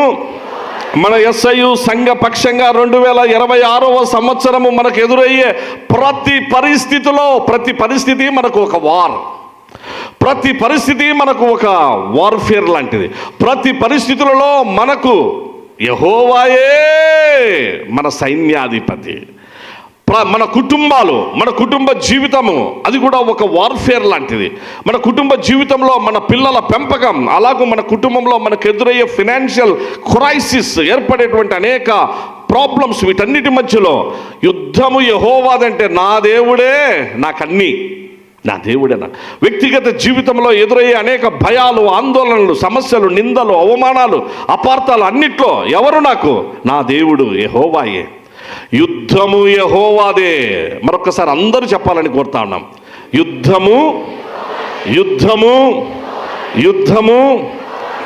మన SIU సంఘ పక్షంగా 2026వ సంవత్సరము మనకు ఎదురయ్యే ప్రతి పరిస్థితి మనకు ఒక వార్. ప్రతి పరిస్థితి మనకు ఒక వార్ఫేర్ లాంటిది. ప్రతి పరిస్థితులలో మనకు యెహోవాయే మన సైన్యాధిపతి. మన కుటుంబాలు, మన కుటుంబ జీవితము, అది కూడా ఒక వార్ఫేర్ లాంటిది. మన కుటుంబ జీవితంలో మన పిల్లల పెంపకం, అలాగే మన కుటుంబంలో మనకు ఎదురయ్యే ఫినాన్షియల్ క్రైసిస్, ఏర్పడేటువంటి అనేక ప్రాబ్లమ్స్, వీటన్నిటి మధ్యలో యుద్ధము యెహోవాదంటే నా దేవుడే నాకన్నీ, నా దేవుడేనా. వ్యక్తిగత జీవితంలో ఎదురయ్యే అనేక భయాలు, ఆందోళనలు, సమస్యలు, నిందలు, అవమానాలు, అపార్థాలు అన్నిట్లో ఎవరు నాకు? నా దేవుడు యెహోవాయే. యుద్ధము యెహోవాదే. మరొకసారి అందరూ చెప్పాలని కోరుతా ఉన్నాం. యుద్ధము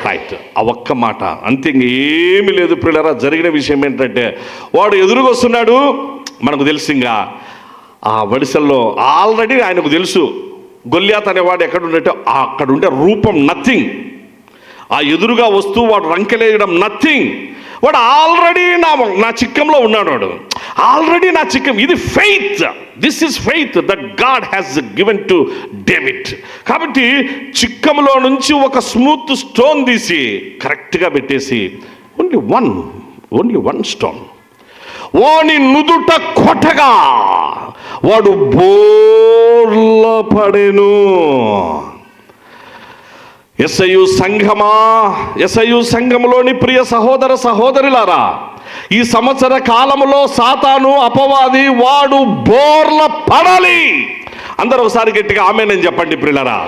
రైట్. ఆ ఒక్క మాట అంతే, ఇంకేమీ లేదు ప్రియులారా. జరిగిన విషయం ఏంటంటే, వాడు ఎదురుకొస్తున్నాడు. మనకు తెలుసు ఇంకా ఆ వడిసెల్లో ఆల్రెడీ ఆయనకు తెలుసు గొల్లియాత్ అనేవాడు ఎక్కడుంటే అక్కడ ఉండే రూపం నథింగ్. ఆ ఎదురుగా వస్తూ వాడు రంకెలేయడం నథింగ్. వాడు ఆల్రెడీ నా చిక్కంలో ఉన్నాడు. వాడు ఆల్రెడీ నా చిక్కం. ఇది faith. This is faith that God has given to David. కాబట్టి చిక్కంలో నుంచి ఒక స్మూత్ స్టోన్ తీసి కరెక్ట్గా పెట్టేసి ఓన్లీ వన్ స్టోన్ వాని నుదుట కొట్టగా వాడు బోర్ల పడెను. SIU సంఘమా, SIU సంఘములోని ప్రియ సహోదర సహోదరులారా, ఈ సంవత్సర కాలములో సాతాను, అపవాది వాడు బోర్ల పడాలి. అందరూ ఒకసారి గట్టిగా ఆమేనని చెప్పండి ప్రియులారా.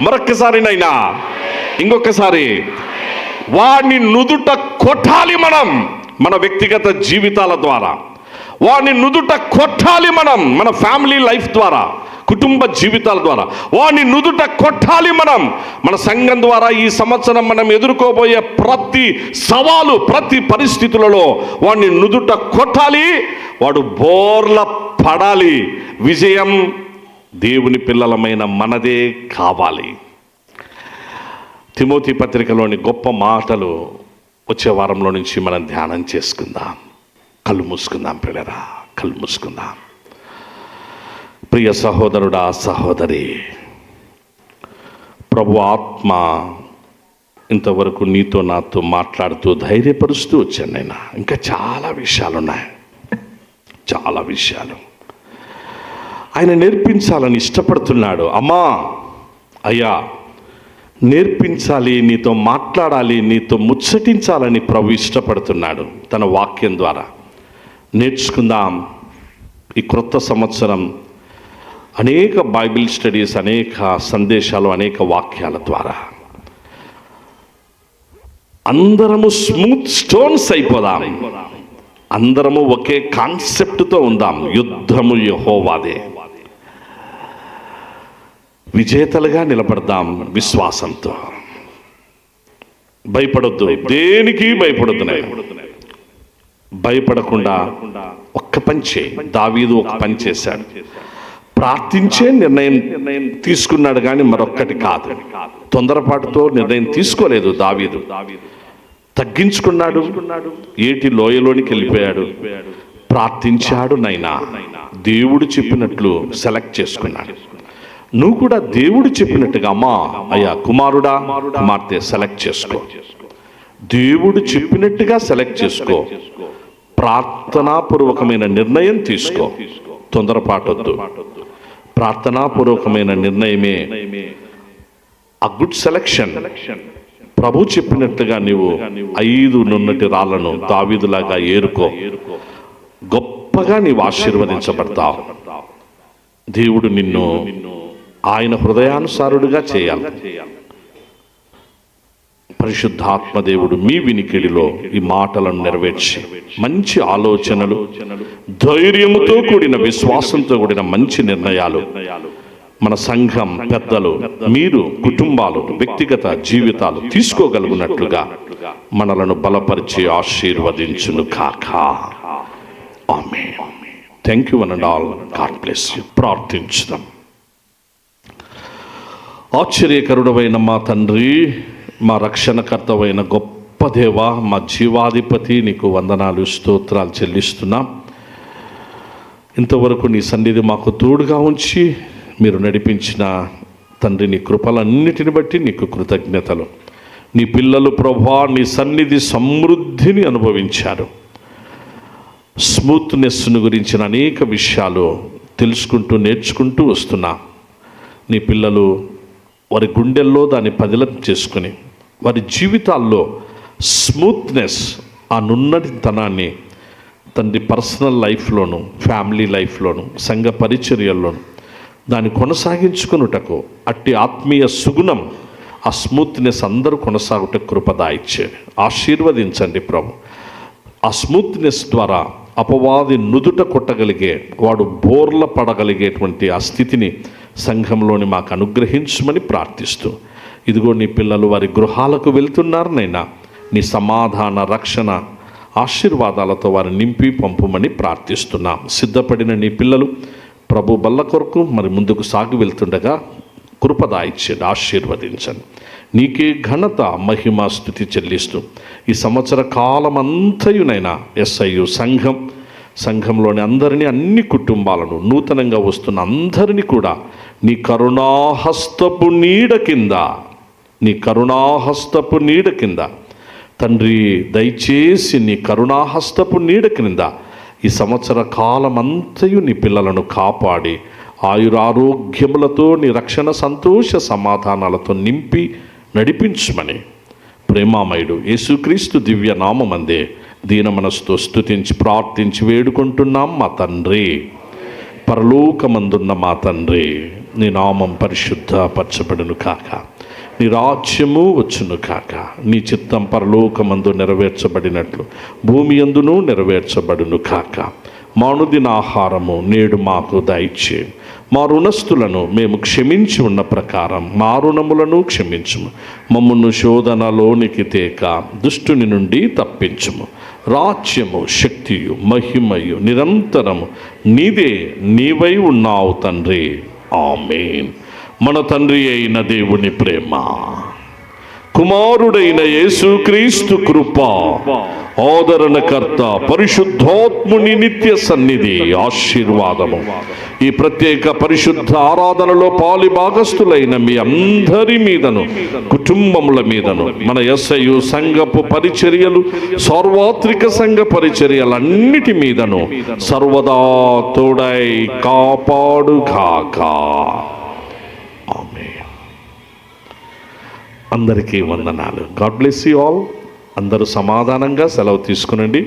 మరొక్కసారి నైనా, ఇంకొకసారి వాడిని నుదుట కొట్టాలి మనం, మన వ్యక్తిగత జీవితాల ద్వారా. వాడిని నుదుట కొట్టాలి మనం, మన ఫ్యామిలీ లైఫ్ ద్వారా, కుటుంబ జీవితాల ద్వారా. వాడిని నుదుట కొట్టాలి మనం, మన సంఘం ద్వారా. ఈ సంవత్సరం మనం ఎదుర్కోబోయే ప్రతి సవాలు, ప్రతి పరిస్థితులలో వాడిని నుదుట కొట్టాలి. వాడు బోర్ల పడాలి. విజయం దేవుని పిల్లలమైన మనదే కావాలి. తిమోతి పత్రికలోని గొప్ప మాటలు వచ్చే వారంలో నుంచి మనం ధ్యానం చేసుకుందాం. కళ్ళు మూసుకుందాం పిల్లరా, కళ్ళు మూసుకుందాం. ప్రియ సహోదరుడా, సహోదరి, ప్రభు ఆత్మ ఇంతవరకు నీతో నాతో మాట్లాడుతూ ధైర్యపరుస్తూ వచ్చాను. నేను ఇంకా చాలా విషయాలు ఉన్నాయి, చాలా విషయాలు ఆయన నేర్పించాలని ఇష్టపడుతున్నాడు. అమ్మా, అయ్యా, నేర్పించాలి, నీతో మాట్లాడాలి, నీతో ముచ్చటించాలని ప్రభు ఇష్టపడుతున్నాడు తన వాక్యం ద్వారా. నేర్చుకుందాం. ఈ క్రొత్త సంవత్సరం అనేక బైబిల్ స్టడీస్, అనేక సందేశాలు, అనేక వాక్యాల ద్వారా అందరము స్మూత్ స్టోన్స్ అయిపోదాం. అందరము ఒకే కాన్సెప్ట్తో ఉందాం. యుద్ధము యెహోవాదే. విజేతలుగా నిలబడదాం విశ్వాసంతో. భయపడొద్దు, దేనికి భయపడొద్దు. భయపడకుండా ఒక్క పని చేయి. దావీదు ఒక పని చేశాడు. ప్రార్థించే నిర్ణయం తీసుకున్నాడు, కానీ మరొక్కటి కాదు. తొందరపాటుతో నిర్ణయం తీసుకోలేదు దావీదు. తగ్గించుకున్నాడు, ఏటి లోయలోనికి వెళ్ళిపోయాడు, ప్రార్థించాడు. నైనా దేవుడు చెప్పినట్లు సెలెక్ట్ చేసుకున్నాడు. నువ్వు కూడా దేవుడు చెప్పినట్టుగా, అమ్మా, అయ్యా, కుమారుడా, కుమార్తె, సెలెక్ట్ చేసుకో. దేవుడు చెప్పినట్టుగా సెలెక్ట్ చేసుకో. ప్రార్థనాపూర్వకమైన నిర్ణయం తీసుకో. తొందరపాటొద్దు. ప్రార్థనాపూర్వకమైన నిర్ణయమే ఆ గుడ్ సెలెక్షన్. ప్రభు చెప్పినట్టుగా నీవు 5 నున్నటి రాళ్లను దావీదులాగా ఏరుకో. గొప్పగా నీవు ఆశీర్వదించబడతావు. దేవుడు నిన్ను ఆయన హృదయానుసారుడుగా చేయాలి. పరిశుద్ధాత్మదేవుడు మీ వినికిడిలో ఈ మాటలను నెరవేర్చి మంచి ఆలోచనలు, ధైర్యముతో కూడిన, విశ్వాసంతో కూడిన మంచి నిర్ణయాలు మన సంఘం పెద్దలు, మీరు, కుటుంబాలు, వ్యక్తిగత జీవితాలు తీసుకోగలుగునట్లుగా మనలను బలపరిచి ఆశీర్వదించును కాక. Amen. Thank you and all. God bless you. ప్రార్థించుదాం. ఆశ్చర్యకరుడవైన మా తండ్రి, మా రక్షణకర్తవైన గొప్ప దేవ, మా జీవాధిపతి, నీకు వందనాలు, స్తోత్రాలు చెల్లిస్తున్నాం. ఇంతవరకు నీ సన్నిధి మాకు తోడుగా ఉంచి మీరు నడిపించిన తండ్రి, నీ కృపలన్నిటిని బట్టి నీకు కృతజ్ఞతలు. నీ పిల్లలు ప్రభువా నీ సన్నిధి సమృద్ధిని అనుభవించారు. స్మూత్నెస్ను గురించిన అనేక విషయాలు తెలుసుకుంటూ నేర్చుకుంటూ వస్తున్నా. నీ పిల్లలు వారి గుండెల్లో దాన్ని పదిలం చేసుకుని వారి జీవితాల్లో స్మూత్నెస్, ఆ నున్నటితనాన్ని తండ్రి పర్సనల్ లైఫ్లోను, ఫ్యామిలీ లైఫ్లోను, సంఘ పరిచర్యల్లోను దాన్ని కొనసాగించుకున్నటకు అట్టి ఆత్మీయ సుగుణం, ఆ స్మూత్నెస్ అందరూ కొనసాగుట కృపద ఇచ్చేది. ఆశీర్వదించండి ప్రభు. ఆ స్మూత్నెస్ ద్వారా అపవాది నుదుట కొట్టగలిగే, వాడు బోర్ల పడగలిగేటువంటి ఆ స్థితిని సంఘంలోని మాకు అనుగ్రహించమని ప్రార్థిస్తూ, ఇదిగో నీ పిల్లలు వారి గృహాలకు వెళ్తున్నారు నైనా. నీ సమాధాన, రక్షణ, ఆశీర్వాదాలతో వారు నింపి పంపుమని ప్రార్థిస్తున్నాం. సిద్ధపడిన నీ పిల్లలు ప్రభు బల్ల కొరకు మరి ముందుకు సాగి వెళ్తుండగా కృపదాయిచ్చేది, ఆశీర్వదించండి. నీకే ఘనత, మహిమ, స్తుతి చెల్లిస్తూ ఈ సంవత్సర కాలమంతయునైనా SIU సంఘంలోని అందరినీ, అన్ని కుటుంబాలను, నూతనంగా వస్తున్న అందరినీ కూడా నీ కరుణాహస్తపు నీడ కింద, నీ కరుణాహస్తపు నీడ కింద తండ్రి దయచేసి నీ కరుణాహస్తపు నీడ కింద ఈ సంవత్సర కాలమంతయు నీ పిల్లలను కాపాడి ఆయురారోగ్యములతో నీ రక్షణ, సంతోష, సమాధానాలతో నింపి నడిపించుమని ప్రేమామయుడు యేసుక్రీస్తు దివ్య నామమందే దీన మనసుతో స్తుతించి ప్రార్థించి వేడుకుంటున్నాం మా తండ్రి. పరలోకమందున్న మా తండ్రి, నీ నామం పరిశుద్ధపరచబడును కాక, నీ రాజ్యము వచ్చును కాక, నీ చిత్తం పరలోకమందు నెరవేర్చబడినట్లు భూమి యందును నెరవేర్చబడును కాక. మా అనుదిన ఆహారము నేడు మాకు దయచేయండి. మా రుణస్థులను మేము క్షమించి ఉన్న ప్రకారం మా రుణములను క్షమించుము. మమ్మను శోధనలోనికి తేక దుష్టుని నుండి తప్పించుము. రాజ్యము, శక్తియు, మహిమయు నిరంతరము నీదే, నీవై ఉన్నావు తండ్రి. ఆమేన్. మన తండ్రి అయిన దేవుని ప్రేమ, కుమారుడైన యేసుక్రీస్తు కృప, ఆదరణకర్త పరిశుద్ధాత్ముని నిత్య సన్నిధి, ఆశీర్వాదము ఈ ప్రత్యేక పరిశుద్ధ ఆరాధనలో పాలి భాగస్థులైన మీ అందరి మీదను, కుటుంబముల మీదను, మన యేసయ్య సంఘపు పరిచర్యలు, సార్వత్రిక సంఘ పరిచర్యలన్నిటి మీదను సర్వదా తోడై కాపాడుగాక. ఆమేన్. అందరికీ వందనాలు. God bless you all. అందరూ సమాధానంగా సెలవు తీసుకునండి.